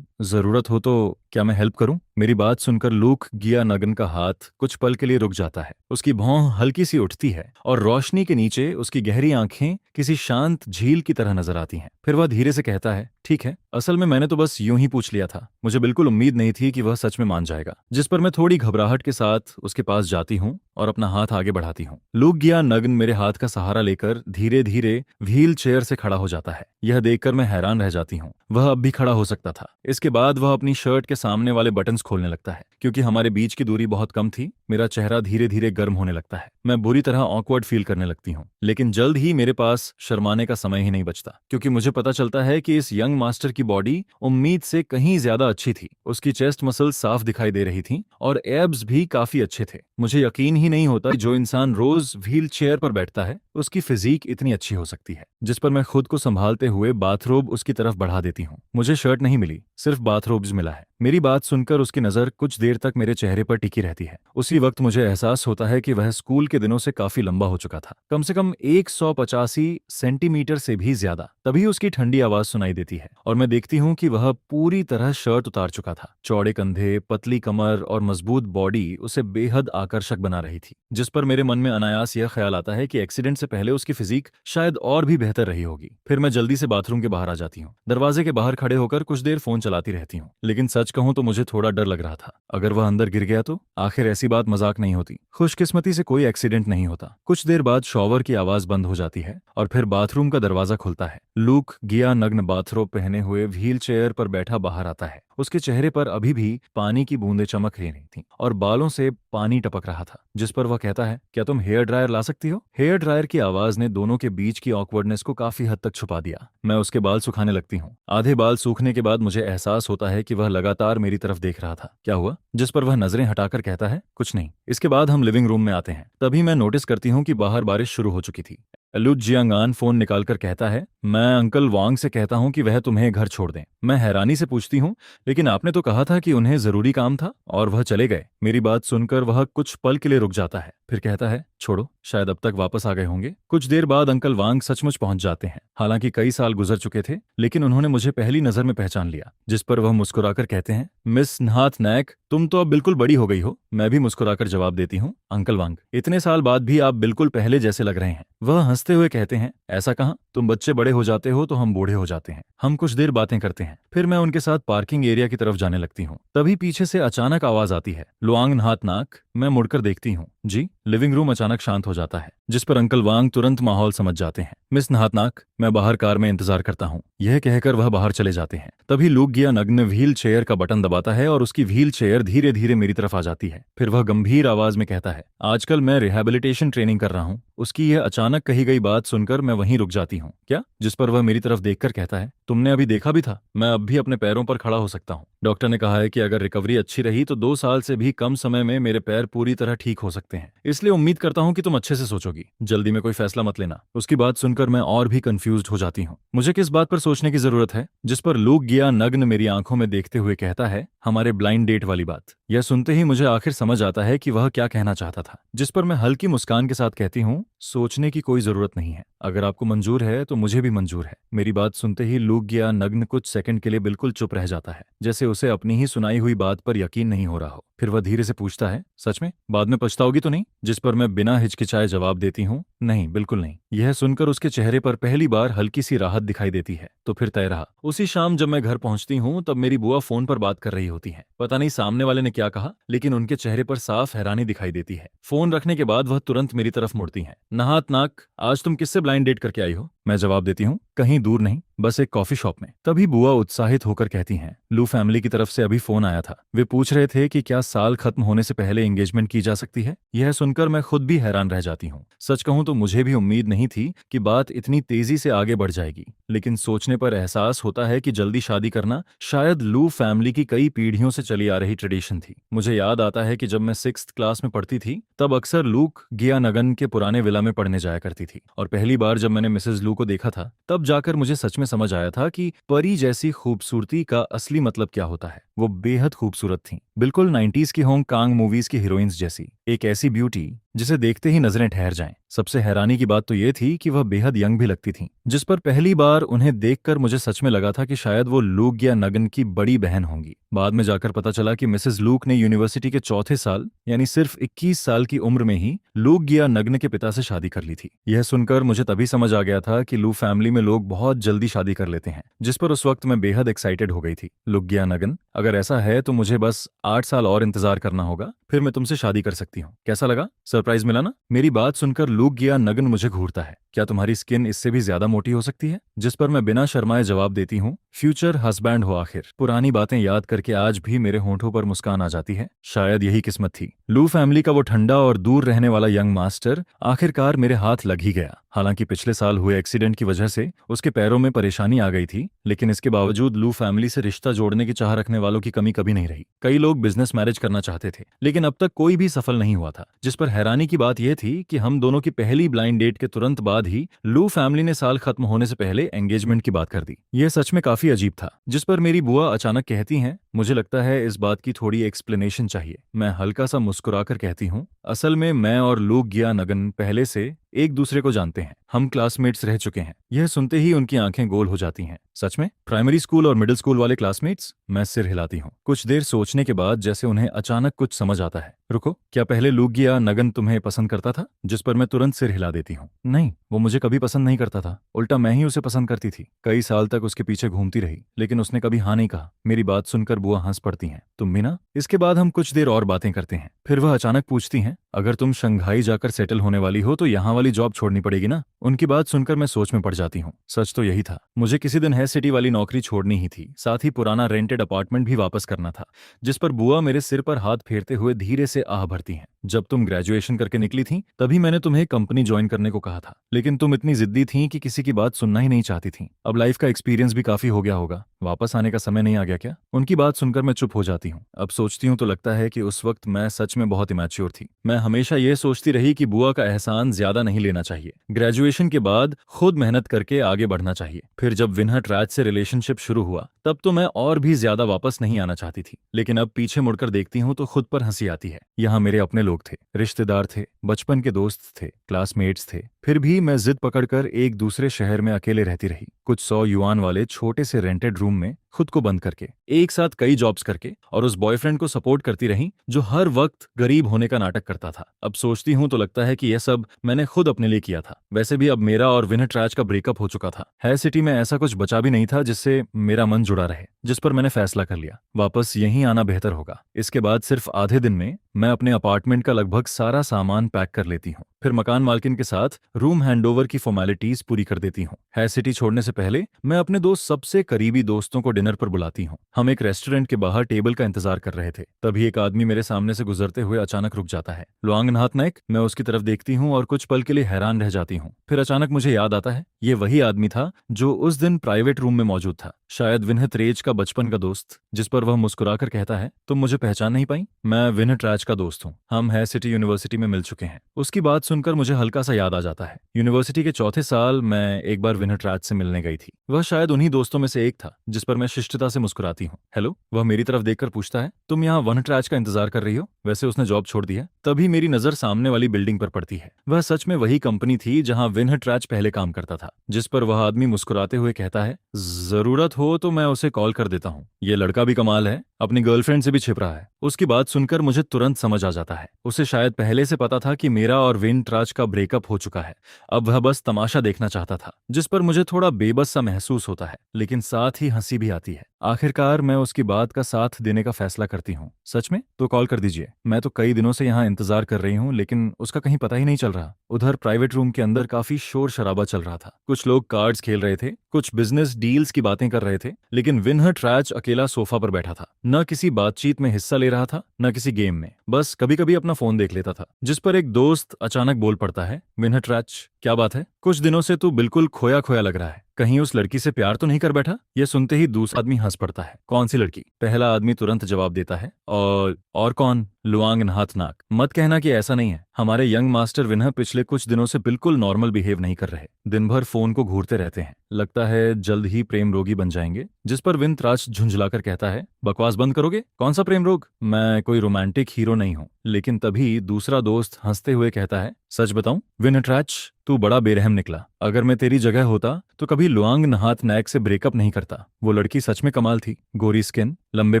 Speaker 1: जरूरत हो तो क्या मैं हेल्प करूं? मेरी बात सुनकर लूक गिया नग्न का हाथ कुछ पल के लिए रुक जाता है। उसकी भौं हल्की सी उठती है और रोशनी के नीचे उसकी गहरी आंखें किसी शांत झील की तरह नजर आती हैं। फिर वह धीरे से कहता है, ठीक है, असल में मैंने तो बस यूं ही पूछ लिया था। मुझे बिल्कुल उम्मीद नहीं थी कि वह सच में मान जाएगा। जिस पर मैं थोड़ी घबराहट के साथ उसके पास जाती हूँ और अपना हाथ आगे बढ़ाती हूँ। लूक गिया नग्न मेरे हाथ का सहारा लेकर धीरे धीरे व्हील चेयर से खड़ा हो जाता है। यह देखकर मैं हैरान रह जाती हूँ, वह अब भी खड़ा हो सकता था। इसके बाद वह अपनी शर्ट के सामने वाले बटन्स खोलने लगता है। क्योंकि हमारे बीच की दूरी बहुत कम थी, मेरा चेहरा धीरे धीरे गर्म होने लगता है। मैं बुरी तरह ऑकवर्ड फील करने लगती हूँ। लेकिन जल्द ही मेरे पास शर्माने का समय ही नहीं बचता, क्योंकि मुझे पता चलता है कि इस यंग मास्टर की बॉडी उम्मीद से कहीं ज्यादा अच्छी थी। उसकी चेस्ट मसल्स साफ दिखाई दे रही थीं और एब्स भी काफी अच्छे थे। मुझे यकीन ही नहीं होता कि जो इंसान रोज व्हील चेयर पर बैठता है उसकी फिजिक इतनी अच्छी हो सकती है। जिस पर मैं खुद को संभालते हुए बाथरोब उसकी तरफ बढ़ा देती हूँ। मुझे शर्ट नहीं मिली, सिर्फ बाथरोब्स मिला है। मेरी बात सुनकर उसकी नजर कुछ देर तक मेरे चेहरे पर टिकी रहती है। उसी वक्त मुझे एहसास होता है कि वह स्कूल के दिनों से काफी लंबा हो चुका था, कम से कम 185 सेंटीमीटर से भी ज्यादा। तभी उसकी ठंडी आवाज सुनाई देती है और मैं देखती हूँ कि वह पूरी तरह शर्ट उतार चुका था। चौड़े कंधे, पतली कमर और मजबूत बॉडी उसे बेहद आकर्षक बना रही थी। जिस पर मेरे मन में अनायास यह ख्याल आता है कि एक्सीडेंट से पहले उसकी फिजिक शायद और भी बेहतर रही होगी। फिर मैं जल्दी से बाथरूम के बाहर आ जाती हूँ। दरवाजे के बाहर खड़े होकर कुछ देर फोन चलाती रहती हूँ। लेकिन सच कहूं तो मुझे थोड़ा डर लग रहा था, अगर वह अंदर गिर गया तो? आखिर ऐसी बात मजाक नहीं होती। खुशकिस्मती से कोई एक्सीडेंट नहीं होता। कुछ देर बाद शॉवर की आवाज बंद हो जाती है और फिर बाथरूम का दरवाजा खुलता है। लूक गिया नग्न बाथरोब पहने हुए व्हील चेयर पर बैठा बाहर आता है। उसके चेहरे पर अभी भी पानी की बूंदें चमक रही थीं और बालों से पानी टपक रहा था। जिस पर वह कहता है, क्या तुम हेयर ड्रायर ला सकती हो? हेयर ड्रायर की आवाज ने दोनों के बीच की ऑकवर्डनेस को काफी हद तक छुपा दिया। मैं उसके बाल सुखाने लगती हूँ। आधे बाल सूखने के बाद मुझे एहसास होता है कि वह लगातार मेरी तरफ देख रहा था। क्या हुआ? जिस पर वह नजरें हटाकर कहता है, कुछ नहीं। इसके बाद हम लिविंग रूम में आते हैं। तभी मैं नोटिस करती हूँ कि बाहर बारिश शुरू हो चुकी थी। लू जियांगान फोन निकालकर कहता है, मैं अंकल वांग से कहता हूँ कि वह तुम्हें घर छोड़ दें। मैं हैरानी से पूछती हूँ, लेकिन आपने तो कहा था कि उन्हें जरूरी काम था और वह चले गए। मेरी बात सुनकर वह कुछ पल के लिए रुक जाता है, फिर कहता है, छोड़ो, शायद अब तक वापस आ गए होंगे। कुछ देर बाद अंकल वांग सचमुच पहुंच जाते हैं। हालांकि कई साल गुजर चुके थे, लेकिन उन्होंने मुझे पहली नजर में पहचान लिया। जिस पर वह मुस्कुराकर कहते हैं, मिस नहात नैक, तुम तो अब बिल्कुल बड़ी हो गई हो। मैं भी मुस्कुराकर जवाब देती हूँ, अंकल वांग, इतने साल बाद भी आप बिल्कुल पहले जैसे लग रहे हैं। वह हंसते हुए कहते हैं, ऐसा कहाँ? तुम बच्चे बड़े हो जाते हो तो हम बूढ़े हो जाते हैं। हम कुछ देर बातें करते हैं, फिर मैं उनके साथ पार्किंग एरिया की तरफ जाने लगती हूँ। तभी पीछे से अचानक आवाज आती है, लुआंग नहात नाक। मैं मुड़कर देखती हूँ, जी। लिविंग रूम अचानक शांत हो जाता है, जिस पर अंकल वांग तुरंत माहौल समझ जाते हैं। मिस नहातनाक, मैं बाहर कार में इंतजार करता हूँ। यह कहकर वह बाहर चले जाते हैं। तभी लूक गिया नग्न व्हील चेयर का बटन दबाता है और उसकी व्हील चेयर धीरे धीरे मेरी तरफ आ जाती है। फिर वह गंभीर आवाज में कहता है, आजकल मैं रिहैबिलिटेशन ट्रेनिंग कर रहा हूँ। उसकी यह अचानक कही गई बात सुनकर मैं वहीं रुक जाती हूँ। क्या? जिस पर वह मेरी तरफ देखकर कहता है, तुमने अभी देखा भी था, मैं अब भी अपने पैरों पर खड़ा हो सकता हूँ। डॉक्टर ने कहा है कि अगर रिकवरी अच्छी रही तो 2 साल से भी कम समय में मेरे पैर पूरी तरह ठीक हो सकते हैं। इसलिए उम्मीद करता हूँ कि तुम अच्छे से सोचोगी। जल्दी में कोई फैसला मत लेना। उसकी बात सुनकर मैं और भी कंफ्यूज्ड हो जाती हूँ। मुझे किस बात पर सोचने की जरूरत है? जिस पर लूक गिया नग्न मेरी आंखों में देखते हुए कहता है, हमारे ब्लाइंड डेट वाली बात। यह सुनते ही मुझे आखिर समझ आता है कि वह क्या कहना चाहता था। जिस पर मैं हल्की मुस्कान के साथ कहती हूँ, सोचने की कोई जरूरत नहीं है। अगर आपको मंजूर है तो मुझे भी मंजूर है। मेरी बात सुनते ही लूक गिया नग्न कुछ सेकंड के लिए बिल्कुल चुप रह जाता है, जैसे उसे अपनी ही सुनाई हुई बात पर यकीन नहीं हो रहा हो। फिर वह धीरे से पूछता है, सच में? बाद में पछताओगी तो नहीं? जिस पर मैं बिना हिचकिचाए जवाब देती हूँ, नहीं, बिल्कुल नहीं। यह सुनकर उसके चेहरे पर पहली बार हल्की सी राहत दिखाई देती है। तो फिर तय रहा। उसी शाम जब मैं घर पहुंचती हूँ तब मेरी बुआ फोन पर बात कर रही होती हैं। पता नहीं सामने वाले ने क्या कहा, लेकिन उनके चेहरे पर साफ हैरानी दिखाई देती है। फोन रखने के बाद वह तुरंत मेरी तरफ मुड़ती हैं। नहात नाक, आज तुम किससे ब्लाइंड डेट करके आई हो? मैं जवाब देती हूँ, कहीं दूर नहीं, बस एक कॉफी शॉप में। तभी बुआ उत्साहित होकर कहती हैं, लू फैमिली की तरफ से अभी फोन आया था। वे पूछ रहे थे कि क्या साल खत्म होने से पहले एंगेजमेंट की जा सकती है। यह सुनकर मैं खुद भी हैरान रह जाती हूँ। सच कहूं तो मुझे भी उम्मीद नहीं थी कि बात इतनी तेजी से आगे बढ़ जाएगी, लेकिन सोचने पर एहसास होता है कि जल्दी शादी करना शायद लू फैमिली की कई पीढ़ियों से चली आ रही ट्रेडिशन थी। मुझे याद आता है कि जब मैं 6th क्लास में पढ़ती थी तब अक्सर लूक गियानगन के पुराने विला में पढ़ने जाया करती थी, और पहली बार जब मैंने मिसेज लू को देखा था तब जाकर मुझे सच में समझ आया था कि परी जैसी खूबसूरती का असली मतलब क्या होता है। वो बेहद खूबसूरत थीं, बिल्कुल 90s की होंग मूवीज की हीरोइंस जैसी, एक ऐसी ब्यूटी जिसे देखते ही नजरें ठहर जाएं। सबसे हैरानी की बात तो ये थी कि वह बेहद यंग भी लगती थीं, जिस पर पहली बार उन्हें देखकर मुझे सच में लगा था कि शायद वो लूक गियानगन की बड़ी बहन होंगी। बाद में जाकर पता चला कि मिसेस लूक ने यूनिवर्सिटी के चौथे साल यानी सिर्फ 21 साल की उम्र में ही लूक गियानगन के पिता से शादी कर ली थी। यह सुनकर मुझे तभी समझ आ गया था कि लू फैमिली में लोग बहुत जल्दी शादी कर लेते हैं, जिस पर उस वक्त मैं बेहद एक्साइटेड हो गई थी। लूक गियानगन, अगर ऐसा है तो मुझे बस 8 साल और इंतजार करना होगा, फिर मैं तुमसे शादी कर सकती हूँ। कैसा लगा? सरप्राइज मिला ना? मेरी बात सुनकर लूक गियानगन मुझे घूरता है, क्या तुम्हारी स्किन इससे भी ज्यादा मोटी हो सकती है? जिस पर मैं बिना शर्माए जवाब देती हूँ, फ्यूचर हस्बैंड हो आखिर। पुरानी बातें याद करके आज भी मेरे होंठों पर मुस्कान आ जाती है। शायद यही किस्मत थी। लू फैमिली का वो ठंडा और दूर रहने वाला यंग मास्टर आखिरकार मेरे हाथ लग ही गया। हालांकि पिछले साल हुए एक्सीडेंट की वजह से उसके पैरों में परेशानी आ गई थी, लेकिन इसके बावजूद लू फैमिली से रिश्ता जोड़ने की चाह रखने वालों की कमी कभी नहीं रही। कई लोग बिजनेस मैरिज करना चाहते थे, लेकिन अब तक कोई भी सफल नहीं हुआ था। जिस पर हैरानी की बात यह थी कि हम दोनों की पहली ब्लाइंड डेट के तुरंत बाद ही लू फैमिली ने साल खत्म होने से पहले एंगेजमेंट की बात कर दी। यह सच में काफी अजीब था। जिस पर मेरी बुआ अचानक कहती हैं, मुझे लगता है इस बात की थोड़ी एक्सप्लेनेशन चाहिए। मैं हल्का सा मुस्कुराकर कहती हूँ, असल में मैं और लूक गियानगन पहले से एक दूसरे को जानते हैं, हम क्लासमेट्स रह चुके हैं। यह सुनते ही उनकी आंखें गोल हो जाती हैं। सच में? प्राइमरी स्कूल और मिडिल स्कूल वाले क्लासमेट्स? मैं सिर हिलाती हूँ। कुछ देर सोचने के बाद जैसे उन्हें अचानक कुछ समझ आता है। रुको, क्या पहले लूक गियानगन तुम्हें पसंद करता था? जिस पर मैं तुरंत सिर हिला देती हूँ। नहीं, वो मुझे कभी पसंद नहीं करता था, उल्टा मैं ही उसे पसंद करती थी। कई साल तक उसके पीछे घूमती रही, लेकिन उसने कभी हाँ नहीं कहा। मेरी बात सुनकर बुआ हंस पड़ती हैं। तुम भी ना? इसके बाद हम कुछ देर और बातें करते हैं। फिर वह अचानक पूछती हैं, अगर तुम शंघाई जाकर सेटल होने वाली हो तो यहाँ वाली जॉब छोड़नी पड़ेगी ना? उनकी बात सुनकर मैं सोच में पड़ जाती हूँ। सच तो यही था, मुझे किसी दिन है सिटी वाली नौकरी छोड़नी ही थी, साथ ही पुराना रेंटेड अपार्टमेंट भी वापस करना था। जिस पर बुआ मेरे सिर पर हाथ फेरते हुए धीरे से आह भरती हैं। जब तुम ग्रेजुएशन करके निकली थी तभी मैंने तुम्हें कंपनी ज्वाइन करने को कहा था, लेकिन तुम इतनी जिद्दी थी कि किसी की बात सुनना ही नहीं चाहती थी। अब लाइफ का एक्सपीरियंस भी काफी हो गया होगा, वापस आने का समय नहीं आ गया क्या? उनकी बात सुनकर मैं चुप हो जाती हूँ। अब सोचती हूँ तो लगता है कि उस वक्त मैं सच में बहुत इमैच्योर थी। मैं हमेशा ये सोचती रही कि बुआ का एहसान ज्यादा नहीं लेना चाहिए, ग्रेजुएशन के बाद खुद मेहनत करके आगे बढ़ना चाहिए। फिर जब विनहट राज से रिलेशनशिप शुरू हुआ तब तो मैं और भी ज्यादा वापस नहीं आना चाहती थी, लेकिन अब पीछे मुड़कर देखती हूँ तो खुद पर हंसी आती है। यहाँ मेरे अपने लोग थे, रिश्तेदार थे, बचपन के दोस्त थे, क्लासमेट्स थे, फिर भी मैं जिद पकड़कर एक दूसरे शहर में अकेले रहती रही, कुछ 100 युआन वाले छोटे से रेंटेड रूम में खुद को बंद करके, एक साथ कई जॉब्स करके, और उस बॉयफ्रेंड को सपोर्ट करती रही जो हर वक्त गरीब होने का नाटक करता था। अब सोचती हूँ तो लगता है कि यह सब मैंने खुद अपने लिए किया था। वैसे भी अब मेरा और विनहट राज का ब्रेकअप हो चुका था। है सिटी में ऐसा कुछ बचा भी नहीं था जिससे मेरा मन जुड़ा रहे, जिस पर मैंने फैसला कर लिया, वापस यहीं आना बेहतर होगा। इसके बाद सिर्फ आधे दिन में मैं अपने अपार्टमेंट का लगभग सारा सामान पैक कर लेती हूँ, फिर मकान मालकिन के साथ रूम हैंडओवर की फॉर्मेलिटीज पूरी कर देती हूँ। है सिटी छोड़ने से पहले मैं अपने दो सबसे करीबी दोस्तों को डिनर पर बुलाती हूँ। हम एक रेस्टोरेंट के बाहर टेबल का इंतजार कर रहे थे, तभी एक आदमी मेरे सामने से गुजरते हुए अचानक रुक जाता है। लोआंगनहात नायक। मैं उसकी तरफ देखती हूँ और कुछ पल के लिए हैरान रह जाती हूँ। फिर अचानक मुझे याद आता है, ये वही आदमी था जो उस दिन प्राइवेट रूम में मौजूद था, शायद विनहत रेज का बचपन का दोस्त। जिस पर वह मुस्कुराकर कहता है, तुम मुझे पहचान नहीं पाई? मैं विनहत राज का दोस्त हूँ। हम है सिटी यूनिवर्सिटी में मिल चुके हैं। उसकी बात सुनकर मुझे हल्का सा याद आ जाता है। यूनिवर्सिटी के चौथे साल मैं एक बार विनट राज से मिलने गई थी। वह शायद उन्हीं दोस्तों में से एक था जिस पर मैं शिष्टता से मुस्कुराती हूँ। हेलो, वह मेरी तरफ देखकर पूछता है, तुम यहाँ विनट राज का इंतजार कर रही हो? वैसे उसने जॉब छोड़ दी है। तभी मेरी नजर सामने वाली बिल्डिंग पर पड़ती है। वह सच में वही कंपनी थी जहाँ विनट राज पहले काम करता था। जिस पर वह आदमी मुस्कुराते हुए कहता है, जरूरत हो तो मैं उसे कॉल कर देता हूँ। ये लड़का भी कमाल है, अपनी गर्लफ्रेंड से भी छिप रहा है। उसकी बात सुनकर मुझे तुरंत समझ आ जाता है, उसे शायद पहले से पता था कि मेरा और विनट राज का ब्रेकअप हो चुका है। अब वह बस तमाशा देखना चाहता था, जिस पर मुझे थोड़ा बेबस सा महसूस होता है, लेकिन साथ ही हंसी भी आती है। आखिरकार मैं उसकी बात का साथ देने का फैसला करती हूँ। सच में? तो कॉल कर दीजिए। मैं तो कई दिनों से यहाँ इंतजार कर रही हूँ, लेकिन उसका कहीं पता ही नहीं चल रहा। उधर प्राइवेट रूम के अंदर काफी शोर शराबा चल रहा था। कुछ लोग कार्ड्स खेल रहे थे, कुछ बिजनेस डील्स की बातें कर रहे थे, लेकिन विनट राज अकेला सोफा पर बैठा था। न किसी बातचीत में हिस्सा ले रहा था, न किसी गेम में। बस कभी कभी अपना फोन देख लेता था। जिस पर एक दोस्त अचानक बोल पड़ता है, विनट राज, क्या बात है? कुछ दिनों से तू बिल्कुल खोया खोया लग रहा है। कहीं उस लड़की से प्यार तो नहीं कर बैठा? यह सुनते ही दूसरा आदमी हंस पड़ता है। कौन सी लड़की? पहला आदमी तुरंत जवाब देता है, और कौन? लुआंग नहात नाक। मत कहना कि ऐसा नहीं है। हमारे यंग मास्टर विनह पिछले कुछ दिनों से बिल्कुल नॉर्मल बिहेव नहीं कर रहे। दिन भर फोन को घूरते रहते हैं। लगता है जल्द ही प्रेम रोगी बन जाएंगे। जिस पर विनट राज झुंझलाकर कहता है, बकवास बंद करोगे? कौन सा प्रेम रोग? मैं कोई रोमांटिक हीरो नहीं हूँ। लेकिन तभी दूसरा दोस्त हंसते हुए कहता है, सच बताऊं विनट राज, तू बड़ा बेरहम निकला। अगर मैं तेरी जगह होता तो कभी लुआंग नहात नायक से ब्रेकअप नहीं करता। वो लड़की सच में कमाल थी, गोरी स्किन, लंबे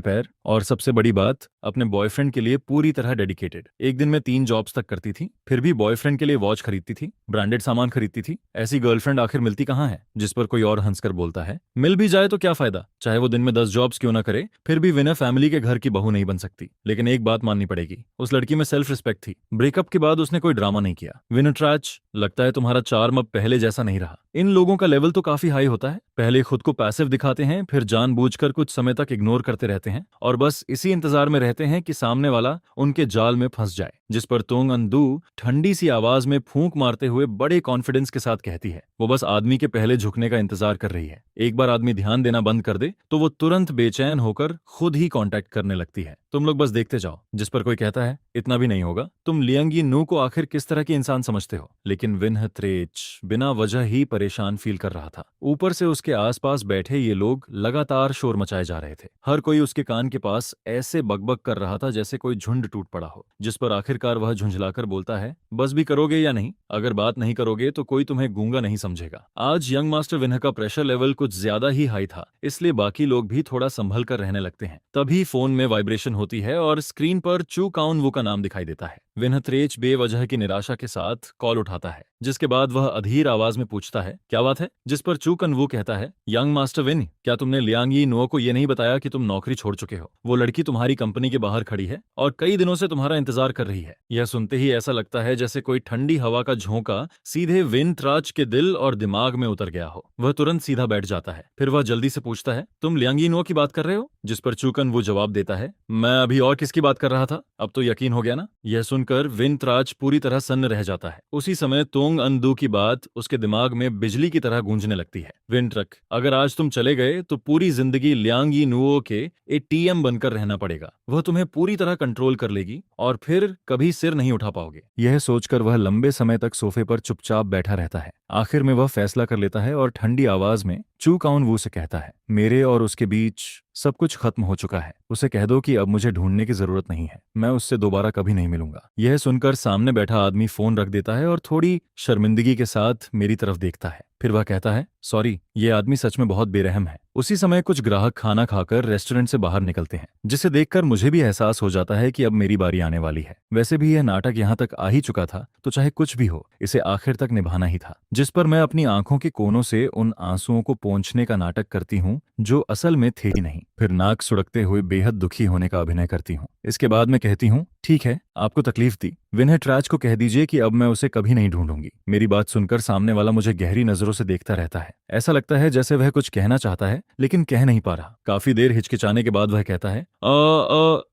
Speaker 1: पैर, और सबसे बड़ी बात, अपने बॉयफ्रेंड के लिए पूरी तरह डेडिकेटेड। एक दिन में 3 जॉब्स तक करती थी, फिर भी बॉयफ्रेंड के लिए वॉच खरीदती थी, ब्रांडेड सामान खरीदती थी। ऐसी गर्लफ्रेंड आखिर मिलती कहाँ है? जिस पर कोई और हंसकर बोलता है, मिल भी जाए तो क्या फायदा, चाहे वो दिन में 10 जॉब्स क्यों ना करे, फिर भी विनर फैमिली के घर की बहू नहीं बन सकती। लेकिन एक बात माननी पड़ेगी, उस लड़की में सेल्फ रिस्पेक्ट थी। ब्रेकअप के बाद उसने कोई ड्रामा नहीं किया। विनट राज, लगता है तुम्हारा चार्म अब पहले जैसा नहीं रहा। इन लोगों का लेवल तो काफी हाई होता है। पहले खुद को पैसिव दिखाते हैं, फिर जानबूझकर कुछ समय तक इग्नोर करते रहते हैं, और बस इसी इंतजार में रहते हैं कि सामने वाला उनके जाल में फंस जाए। जिस पर तोंग अंदू ठंडी सी आवाज में फूंक मारते हुए बड़े कॉन्फिडेंस के साथ कहती है, वो बस आदमी के पहले झुकने का इंतजार कर रही है। एक बार आदमी ध्यान देना बंद कर दे तो वो तुरंत बेचैन होकर खुद ही कांटेक्ट करने लगती है। तुम लोग बस देखते जाओ। जिस पर कोई कहता है, इतना भी नहीं होगा। तुम लियांगी नू को आखिर किस तरह की इंसान समझते हो? लेकिन विनह त्रेच बिना वजह ही परेशान फील कर रहा था। ऊपर से उसके आसपास बैठे ये लोग लगातार शोर मचाए जा रहे थे। हर कोई उसके कान के पास ऐसे बकबक कर रहा था जैसे कोई झुंड टूट पड़ा हो। जिस पर आखिरकार वह झुंझलाकर बोलता है, बस भी करोगे या नहीं? अगर बात नहीं करोगे तो कोई तुम्हें गूंगा नहीं समझेगा। आज यंग मास्टर विनह का प्रेशर लेवल कुछ ज्यादा ही हाई था, इसलिए बाकी लोग भी थोड़ा संभल कर रहने लगते हैं। तभी फोन में वाइब्रेशन होती है और स्क्रीन पर चू काउन वू का नाम दिखाई देता है। विनह त्रेच बेवजह की निराशा के साथ कॉल उठाता है, जिसके बाद वह अधीर आवाज में पूछता है, क्या बात है? जिस पर चू कन वू कहता है, यंग मास्टर विन, क्या तुमने लियांगी नुओ को यह नहीं बताया कि तुम नौकरी छोड़ चुके हो? वो लड़की तुम्हारी कंपनी के बाहर खड़ी है और कई दिनों से तुम्हारा इंतजार कर रही है। यह सुनते ही ऐसा लगता है जैसे कोई ठंडी हवा का झोंका सीधे विनट राज के दिल और दिमाग में उतर गया हो। वह तुरंत सीधा बैठ जाता है। फिर वह जल्दी से पूछता है, तुम लियांगी नुओ की बात कर रहे हो? जिस पर चूकन वो जवाब देता है, मैं अभी और किसकी बात कर रहा था? अब तो यकीन हो गया ना? यह सुनकर विनट राज पूरी तरह सन्न रह जाता है। उसी समय तोंग अंदू की बात उसके दिमाग में बिजली की तरह गूंजने लगती है। विनट्रक, अगर आज तुम चले गए तो पूरी जिंदगी लियांगी नुओ के एटीएम बनकर रहना पड़ेगा। वह तुम्हें पूरी तरह कंट्रोल कर लेगी और फिर कभी सिर नहीं उठा पाओगे। यह सोचकर वह लंबे समय तक सोफे पर चुपचाप बैठा रहता है। आखिर में वह फैसला कर लेता है और ठंडी आवाज में चू काउन वू से कहता है, मेरे और उसके बीच सब कुछ खत्म हो चुका है। उसे कह दो कि अब मुझे ढूंढने की जरूरत नहीं है। मैं उससे दोबारा कभी नहीं मिलूंगा। यह सुनकर सामने बैठा आदमी फोन रख देता है और थोड़ी शर्मिंदगी के साथ मेरी तरफ देखता है। फिर वह कहता है, सॉरी, ये आदमी सच में बहुत बेरहम है। उसी समय कुछ ग्राहक खाना खाकर रेस्टोरेंट से बाहर निकलते हैं, जिसे देखकर मुझे भी एहसास हो जाता है कि अब मेरी बारी आने वाली है। वैसे भी यह नाटक यहाँ तक आ ही चुका था, तो चाहे कुछ भी हो, इसे आखिर तक निभाना ही था। जिस पर मैं अपनी आंखों के कोनों से उन आंसुओं को पोंछने का नाटक करती हूँ जो असल में थे ही नहीं। फिर नाक सुड़कते हुए बेहद दुखी होने का अभिनय करती हूँ। इसके बाद मैं कहती हूँ, ठीक है, आपको तकलीफ दी। विनट राज को कह दीजिए कि अब मैं उसे कभी नहीं ढूंढूंगी। मेरी बात सुनकर सामने वाला मुझे गहरी नजरों से देखता रहता है। ऐसा लगता है जैसे वह कुछ कहना चाहता है लेकिन कह नहीं पा रहा। काफी देर हिचकिचाने के बाद वह कहता है,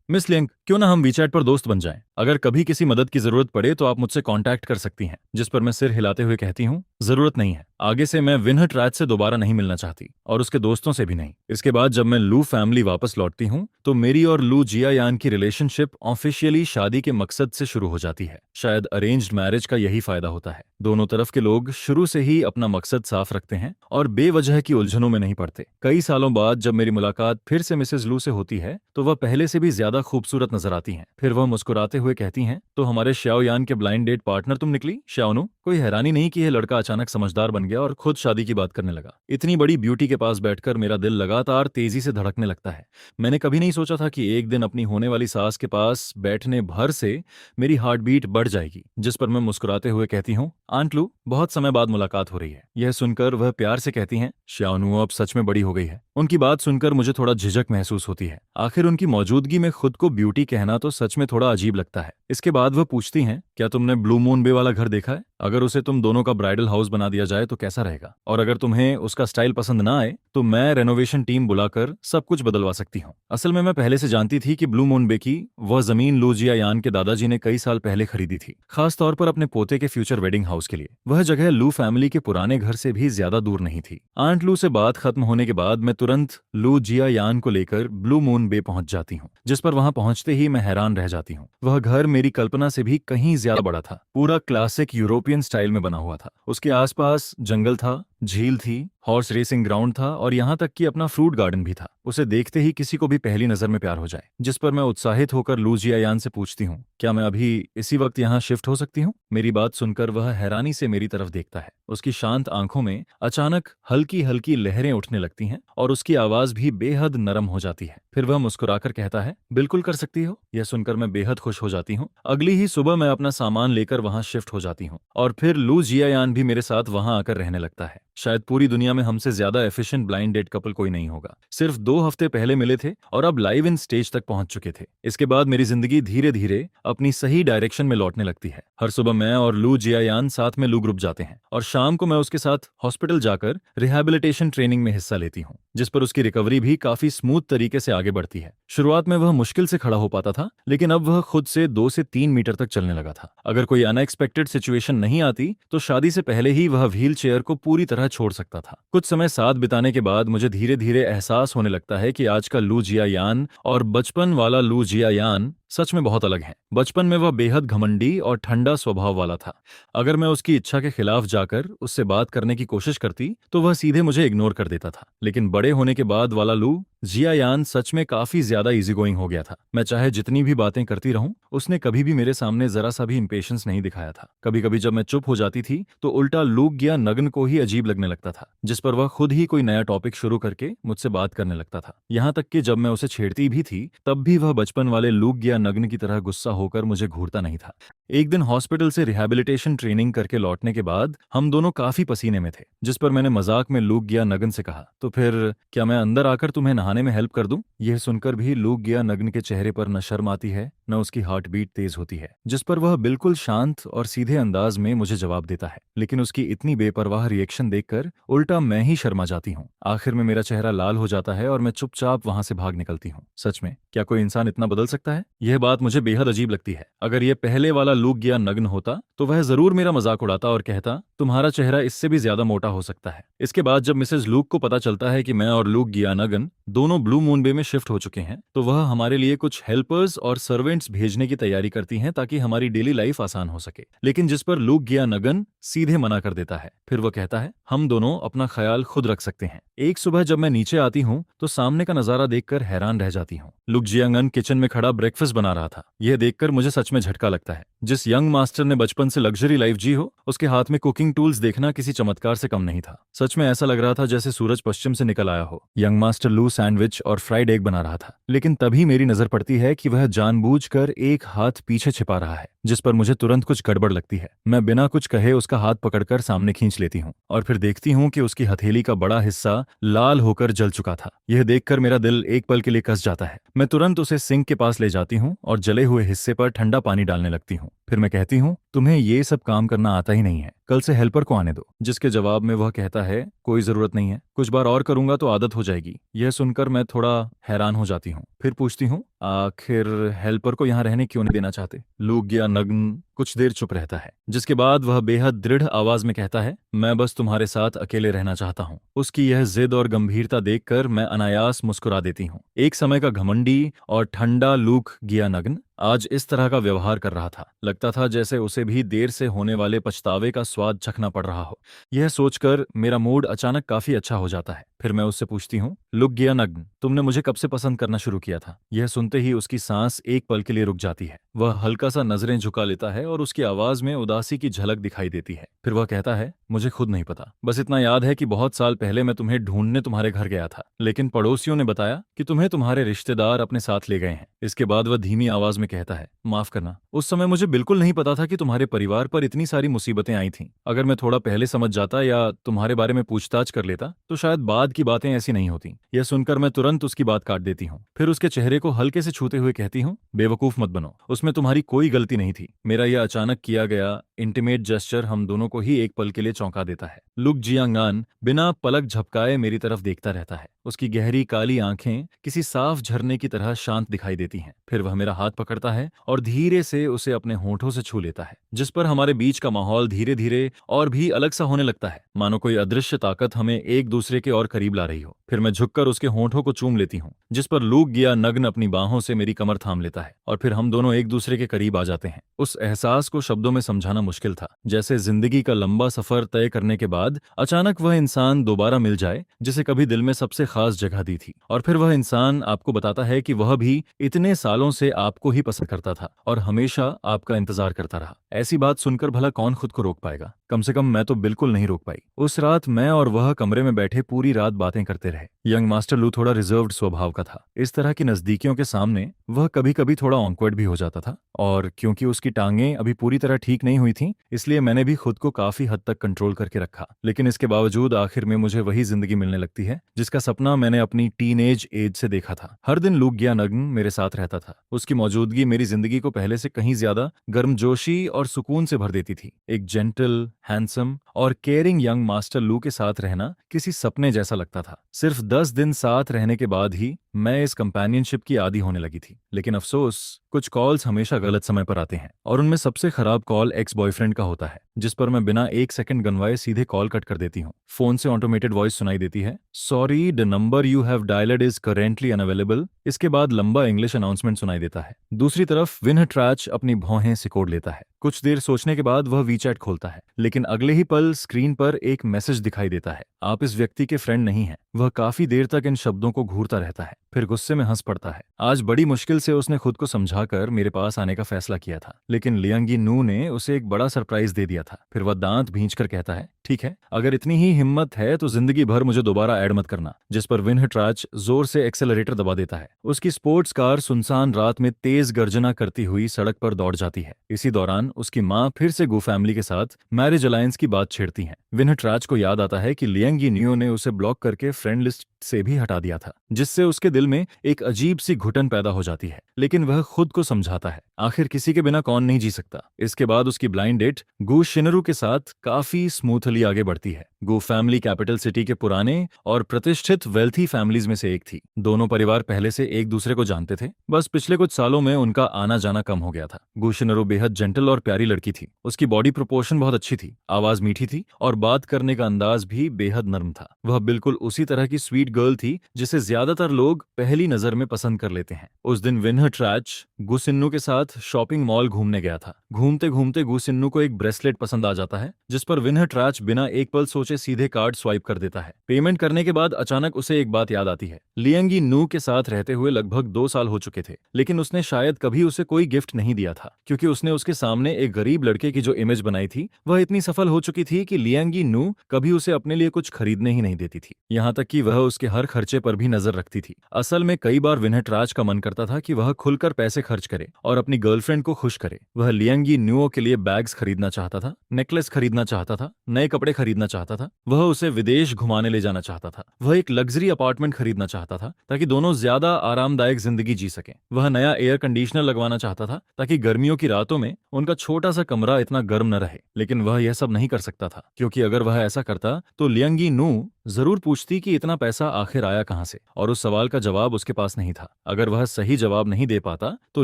Speaker 1: मिस लियंग, क्यों ना हम वीचैट पर दोस्त बन जाएं? अगर कभी किसी मदद की जरूरत पड़े तो आप मुझसे कांटेक्ट कर सकती हैं। जिस पर मैं सिर हिलाते हुए कहती हूँ, जरूरत नहीं है। आगे से मैं विनहट राज से दोबारा नहीं मिलना चाहती और उसके दोस्तों से भी नहीं। इसके बाद जब मैं लू फैमिली वापस लौटती हूँ तो मेरी और लू जियायान की रिलेशनशिप ऑफिशियली शादी के मकसद से शुरू हो जाती है। शायद अरेंज्ड मैरिज का यही फायदा होता है, दोनों तरफ के लोग शुरू से ही अपना मकसद साफ रखते हैं और बेवजह की उलझनों में नहीं पड़ते। कई सालों बाद जब मेरी मुलाकात फिर से मिसेज लू से होती है तो वह पहले से भी ज्यादा खूबसूरत नजर आती हैं। फिर वह मुस्कुराते हुए कहती हैं, तो हमारे श्याओयान के ब्लाइंड डेट पार्टनर तुम निकली श्याओनु। कोई हैरानी नहीं कि यह लड़का अचानक समझदार बन गया और खुद शादी की बात करने लगा। इतनी बड़ी ब्यूटी के पास बैठकर मेरा दिल लगातार तेजी से धड़कने लगता है। मैंने कभी नहीं सोचा था कि एक दिन अपनी होने वाली सास के पास बैठने भर से मेरी हार्ट बीट बढ़ जाएगी। जिस पर मैं मुस्कुराते हुए कहती हूँ, आंट लू, बहुत समय बाद मुलाकात हो रही है। यह सुनकर वह प्यार से कहती हैं, श्याओनु अब सच में बड़ी हो गई है। उनकी बात सुनकर मुझे थोड़ा झिझक महसूस होती है। आखिर उनकी मौजूदगी में खुद को ब्यूटी कहना तो सच में थोड़ा अजीब लगता है। इसके बाद वह पूछती हैं, क्या तुमने ब्लू मून बे वाला घर देखा है? अगर उसे तुम दोनों का ब्राइडल हाउस बना दिया जाए तो कैसा रहेगा? और अगर तुम्हें उसका स्टाइल पसंद ना आए तो मैं रेनोवेशन टीम बुलाकर सब कुछ बदलवा सकती हूँ। असल में मैं पहले से जानती थी कि ब्लू मून बे की वह जमीन लू जियायान के दादाजी ने कई साल पहले खरीदी थी, खास तौर पर अपने पोते के फ्यूचर वेडिंग हाउस के लिए। वह जगह लू फैमिली के पुराने घर से भी ज्यादा दूर नहीं थी। आंट लू से बात खत्म होने के बाद मैं तुरंत लू जियायान को लेकर ब्लू मून बे पहुंच जाती हूँ, जिस पर वहां पहुंचते ही मैं हैरान रह जाती हूँ। वह घर मेरी कल्पना से भी कहीं ज्यादा बड़ा था, पूरा क्लासिक यूरोपियन स्टाइल में बना हुआ था। उसके आसपास जंगल था, झील थी, हॉर्स रेसिंग ग्राउंड था और यहाँ तक कि अपना फ्रूट गार्डन भी था। उसे देखते ही किसी को भी पहली नजर में प्यार हो जाए। जिस पर मैं उत्साहित होकर लू जियायान से पूछती हूँ, क्या मैं अभी इसी वक्त यहाँ शिफ्ट हो सकती हूँ? मेरी बात सुनकर वह हैरानी से मेरी तरफ देखता है। उसकी शांत आंखों में अचानक हल्की हल्की लहरें उठने लगती हैं और उसकी आवाज भी बेहद नरम हो जाती है। फिर वह मुस्कुराकर कहता है, बिल्कुल कर सकती हो। यह सुनकर मैं बेहद खुश हो जाती हूँ। अगली ही सुबह मैं अपना सामान लेकर वहां शिफ्ट हो जाती हूँ और फिर लू जियायान भी मेरे साथ वहां आकर रहने लगता है। शायद पूरी दुनिया में हमसे ज्यादा एफिशिएंट ब्लाइंड डेट कपल कोई नहीं होगा। सिर्फ 2 हफ्ते पहले मिले थे और अब लाइव इन स्टेज तक पहुंच चुके थे। इसके बाद मेरी जिंदगी धीरे धीरे अपनी सही डायरेक्शन में लौटने लगती है। हर सुबह मैं और लू जियायान साथ में लू ग्रुप जाते हैं और शाम को मैं उसके साथ हॉस्पिटल जाकर रिहैबिलिटेशन ट्रेनिंग में हिस्सा लेती हूँ, जिस पर उसकी रिकवरी भी काफी स्मूथ तरीके से आगे बढ़ती है। शुरुआत में वह मुश्किल से खड़ा हो पाता था, लेकिन अब वह खुद से 2 से 3 मीटर तक चलने लगा था। अगर कोई अनएक्सपेक्टेड सिचुएशन नहीं आती तो शादी से पहले ही वह व्हील चेयर को पूरी तरह छोड़ सकता था। कुछ समय साथ बिताने के बाद मुझे धीरे धीरे एहसास होने लगता है कि आज का लू जियायान और बचपन वाला लू जियायान सच में बहुत अलग हैं। बचपन में वह बेहद घमंडी और ठंडा स्वभाव वाला था। अगर मैं उसकी इच्छा के खिलाफ जाकर उससे बात करने की कोशिश करती तो वह सीधे मुझे इग्नोर कर देता था। लेकिन बड़े होने के बाद वाला लू जियायान सच में काफी ज्यादा इजी गोइंग हो गया था। मैं चाहे जितनी भी बातें करती रहूं, उसने कभी भी मेरे सामने जरा सा भी इंपेशेंस नहीं दिखाया था। कभी कभी जब मैं चुप हो जाती थी तो उल्टा लूक गया नग्न को ही अजीब लगने लगता था, जिस पर वह खुद ही कोई नया टॉपिक शुरू करके मुझसे बात करने लगता था। यहाँ तक कि जब मैं उसे छेड़ती भी थी तब भी वह बचपन वाले लूक गया नग्न की तरह गुस्सा होकर मुझे घूरता नहीं था। एक दिन हॉस्पिटल से रिहैबिलिटेशन ट्रेनिंग करके लौटने के बाद हम दोनों काफी पसीने में थे, जिस पर मैंने मजाक में लूक गया नग्न से कहा, तो फिर क्या मैं अंदर आकर तुम्हें नहाने में हेल्प कर दूं? यह सुनकर भी लूक गया नग्न के चेहरे पर न शर्म आती है न उसकी हार्ट बीट तेज होती है, जिस पर वह बिल्कुल शांत और सीधे अंदाज में मुझे जवाब देता है। लेकिन उसकी इतनी बेपरवाह रिएक्शन देखकर उल्टा मैं ही शर्मा जाती हूँ। आखिर में मेरा चेहरा लाल हो जाता है और मैं चुपचाप वहां से भाग निकलती हूँ। सच में, क्या कोई इंसान इतना बदल सकता है? यह बात मुझे बेहद अजीब लगती है। अगर यह पहले वाला लूक गया नग्न होता तो वह जरूर मेरा मजाक उड़ाता और कहता, तुम्हारा चेहरा इससे भी ज्यादा मोटा हो सकता है। इसके बाद जब मिसेज लूक को पता चलता है कि मैं और लूक गया नग्न दोनों ब्लू मून बे में शिफ्ट हो चुके हैं, तो वह हमारे लिए कुछ हेल्पर्स और सर्वेंट्स भेजने की तैयारी करती हैं ताकि हमारी डेली लाइफ आसान हो सके। लेकिन जिस पर लूक गया नग्न सीधे मना कर देता है। फिर वह कहता है, हम दोनों अपना ख्याल खुद रख सकते हैं। एक सुबह जब मैं नीचे आती हूँ तो सामने का नजारा देखकर हैरान रह जाती हूँ। लुक जियांगन किचन में खड़ा ब्रेकफास्ट बना रहा था। यह देखकर मुझे सच में झटका लगता है। जिस यंग मास्टर ने बचपन से लग्जरी लाइफ जी हो, उसके हाथ में कुकिंग टूल्स देखना किसी चमत्कार से कम नहीं था। सच में ऐसा लग रहा था जैसे सूरज पश्चिम से निकल आया हो। यंग मास्टर लू सैंडविच और फ्राइड एग बना रहा था, लेकिन तभी मेरी नजर पड़ती है कि वह जानबूझकर एक हाथ पीछे छिपा रहा है, जिस पर मुझे तुरंत कुछ गड़बड़ लगती है। मैं बिना कुछ कहे उसका हाथ पकड़कर सामने खींच लेती हूँ और फिर देखती हूँ कि उसकी हथेली का बड़ा हिस्सा लाल होकर जल चुका था। यह देखकर मेरा दिल एक पल के लिए कस जाता है। मैं तुरंत उसे सिंक के पास ले जाती हूँ और जले हुए हिस्से पर ठंडा पानी डालने लगती हूँ। फिर मैं कहती हूँ, तुम्हें ये सब काम करना आता ही नहीं है, कल से हेल्पर को आने दो। जिसके जवाब में वह कहता है, कोई जरूरत नहीं है, कुछ बार और करूंगा तो आदत हो जाएगी। यह सुनकर मैं थोड़ा हैरान हो जाती हूँ। फिर पूछती हूँ, आखिर हेल्पर को यहाँ रहने क्यों नहीं देना चाहते? लूक गया नग्न कुछ देर चुप रहता है, जिसके बाद वह बेहद दृढ़ आवाज में कहता है, मैं बस तुम्हारे साथ अकेले रहना चाहता हूँ। उसकी यह जिद और गंभीरता देखकर मैं अनायास मुस्कुरा देती हूँ। एक समय का घमंडी और ठंडा लूक गिया नग्न आज इस तरह का व्यवहार कर रहा था। लगता था जैसे उसे भी देर से होने वाले पछतावे का स्वाद चखना पड़ रहा हो। यह सोचकर मेरा मूड अचानक काफी अच्छा हो जाता है। फिर मैं उससे पूछती हूँ, लुक गया नग्न, तुमने मुझे कब से पसंद करना शुरू किया था? यह सुनते ही उसकी सांस एक पल के लिए रुक जाती है। वह हल्का सा नजरें झुका लेता है और उसकी आवाज में उदासी की झलक दिखाई देती है। फिर वह कहता है, मुझे खुद नहीं पता, बस इतना याद है कि बहुत साल पहले मैं तुम्हें ढूंढने तुम्हारे घर गया था, लेकिन पड़ोसियों ने बताया कि तुम्हें तुम्हारे रिश्तेदार अपने साथ ले गए हैं। इसके बाद वह धीमी आवाज में कहता है, माफ करना, उस समय मुझे बिल्कुल नहीं पता था कि तुम्हारे परिवार पर इतनी सारी मुसीबतें आई थीं। अगर मैं थोड़ा पहले समझ जाता या तुम्हारे बारे में पूछताछ कर लेता तो शायद बाद की बातें ऐसी नहीं होती। यह सुनकर मैं तुरंत उसकी बात काट देती हूँ। फिर उसके चेहरे को हल्के से छूते हुए कहती हूँ, बेवकूफ मत बनो, उसमें तुम्हारी कोई गलती नहीं थी। मेरा यह अचानक किया गया इंटीमेट जेस्चर हम दोनों को ही एक पल के लिए चौंका देता है। लुक जियांगान बिना पलक झपकाए मेरी तरफ देखता रहता है। उसकी गहरी काली आंखें किसी साफ झरने की तरह शांत दिखाई देती हैं। फिर वह मेरा हाथ पकड़ता है और धीरे से उसे अपने होठों से छू लेता है, जिस पर हमारे बीच का माहौल धीरे धीरे और भी अलग सा होने लगता है, मानो कोई अदृश्य ताकत हमें एक दूसरे के और करीब ला रही हो। फिर मैं झुककर उसके होठों को चूम लेती हूँ, जिस पर लूक गया नग्न अपनी बाहों से मेरी कमर थाम लेता है और फिर हम दोनों एक दूसरे के करीब आ जाते हैं। उस एहसास को शब्दों में समझाना मुश्किल था, जैसे जिंदगी का लंबा सफर तय करने के बाद अचानक वह इंसान दोबारा मिल जाए जिसे कभी दिल में सबसे खास जगह दी थी, और फिर वह इंसान आपको बताता है कि वह भी इतने सालों से आपको ही पसंद करता था और हमेशा आपका इंतजार करता रहा। ऐसी बात सुनकर भला कौन खुद को रोक पाएगा? कम से कम मैं तो बिल्कुल नहीं रोक पाई। उस रात मैं और वह कमरे में बैठे पूरी रात बातें करते रहे। यंग मास्टर लू थोड़ा रिजर्व्ड स्वभाव का था। इस तरह की नजदीकियों के सामने वह कभी कभी थोड़ा ऑकवर्ड भी हो जाता था, और क्योंकि उसकी टांगें अभी पूरी तरह ठीक नहीं हुई थीं, इसलिए मैंने भी खुद को काफी हद तक कंट्रोल करके रखा। लेकिन इसके बावजूद आखिर में मुझे वही जिंदगी मिलने लगती है जिसका सपना मैंने अपनी टीनेज एज से देखा था। हर दिन लूक गया नग्न मेरे साथ रहता था। उसकी मौजूदगी मेरी जिंदगी को पहले से कहीं ज्यादा गर्मजोशी और सुकून से भर देती थी। एक जेंटल, हैंडसम और केयरिंग यंग मास्टर लू के साथ रहना किसी सपने जैसा लगता था। सिर्फ 10 दिन साथ रहने के बाद ही मैं इस कंपेनियनशिप की आदी होने लगी थी। लेकिन अफसोस, कुछ कॉल्स हमेशा गलत समय पर आते हैं, और उनमें सबसे खराब कॉल एक्स बॉयफ्रेंड का होता है, जिस पर मैं बिना एक सेकंड गंवाए सीधे कॉल कट कर देती हूँ। फोन से ऑटोमेटेड वॉइस सुनाई देती है, sorry the number you have dialled is currently unavailable. इसके बाद लंबा इंग्लिश अनाउंसमेंट सुनाई देता है। दूसरी तरफ विनह ट्रैच अपनी भौहें सिकोड़ लेता है। कुछ देर सोचने के बाद वह वीचैट खोलता है, लेकिन अगले ही पल स्क्रीन पर एक मैसेज दिखाई देता है, आप इस व्यक्ति के फ्रेंड नहीं हैं। वह काफी देर तक इन शब्दों को घूरता रहता है, फिर गुस्से में हंस पड़ता है। आज बड़ी मुश्किल से उसने खुद को समझाकर मेरे पास आने का फैसला किया था, लेकिन लियांगी नू ने उसे एक बड़ा सरप्राइज दे दिया था। फिर वह दांत भींचकर कहता है, ठीक है, अगर इतनी ही हिम्मत है तो जिंदगी भर मुझे दोबारा ऐड मत करना। जिस पर विनह ट्रैच जोर से एक्सेलरेटर दबा देता है। उसकी स्पोर्ट्स कार सुनसान रात में तेज गर्जना करती हुई सड़क पर दौड़ जाती है। इसी दौरान उसकी मां फिर से गो फैमिली के साथ मैरिज अलायंस की बात छेड़ती हैं। विनह ट्रैच को याद आता है कि लियांगी न्यू ने उसे ब्लॉक करके फ्रेंड लिस्ट से भी हटा दिया था, जिससे उसके दिल में एक अजीब सी घुटन पैदा हो जाती है। लेकिन वह खुद को समझाता है, आखिर किसी के बिना कौन नहीं जी सकता। इसके बाद उसकी ब्लाइंड डेट गू शिनरू के साथ काफी स्मूथली आगे बढ़ती है। गू फैमिली कैपिटल सिटी के पुराने और प्रतिष्ठित वेल्थी फैमिलीज में से एक थी। दोनों परिवार पहले से एक दूसरे को जानते थे, बस पिछले कुछ सालों में उनका आना जाना कम हो गया था। गू शिनरू बेहद जेंटल और प्यारी लड़की थी। उसकी बॉडी प्रोपोर्शन बहुत अच्छी थी, आवाज मीठी थी और बात करने का अंदाज भी बेहद नर्म था। वह बिल्कुल उसी तरह की स्वीट गर्ल थी जिसे ज्यादातर लोग पहली नजर में पसंद कर लेते हैं। उस दिन विनह ट्रैच गुसिन्नू के साथ शॉपिंग मॉल घूमने गया था। घूमते घूमते गुसिन्नू को एक ब्रेसलेट पसंद आ जाता है, जिस पर विनह ट्रैच बिना एक पल सोचे सीधे कार्ड स्वाइप कर देता है। पेमेंट करने के बाद अचानक उसे एक बात याद आती है। लियांगी नू के साथ रहते हुए लगभग 2 साल हो चुके थे, लेकिन उसने शायद कभी उसे कोई गिफ्ट नहीं दिया था, क्योंकि उसने उसके सामने एक गरीब लड़के की जो इमेज बनाई थी वह इतनी सफल हो चुकी थी कि लियांगी नू कभी उसे अपने लिए कुछ खरीदने ही नहीं देती थी। यहाँ तक कि वह उसके हर खर्चे पर भी नजर रखती थी। असल में कई बार विनह ट्रैच का मन करता था कि वह खुलकर पैसे खर्च करे और अपनी गर्लफ्रेंड को खुश करे। वह लियांगी न्यूओ के लिए बैग्स खरीदना चाहता था, नेकलेस खरीदना चाहता था, नए कपड़े खरीदना चाहता था, वह उसे विदेश घुमाने ले जाना चाहता था, वह एक लग्जरी अपार्टमेंट खरीदना चाहता था ताकि दोनों ज्यादा आरामदायक जिंदगी जी सकें, वह नया एयर कंडीशनर लगवाना चाहता था ताकि गर्मियों की रातों में उनका छोटा सा कमरा इतना गर्म न रहे। लेकिन वह यह सब नहीं कर सकता था, क्योंकि अगर वह ऐसा करता तो लियांगी नू जरूर पूछती कि इतना पैसा आखिर आया कहां से, और उस सवाल का जवाब उसके पास नहीं था। अगर वह सही जवाब नहीं दे पाता तो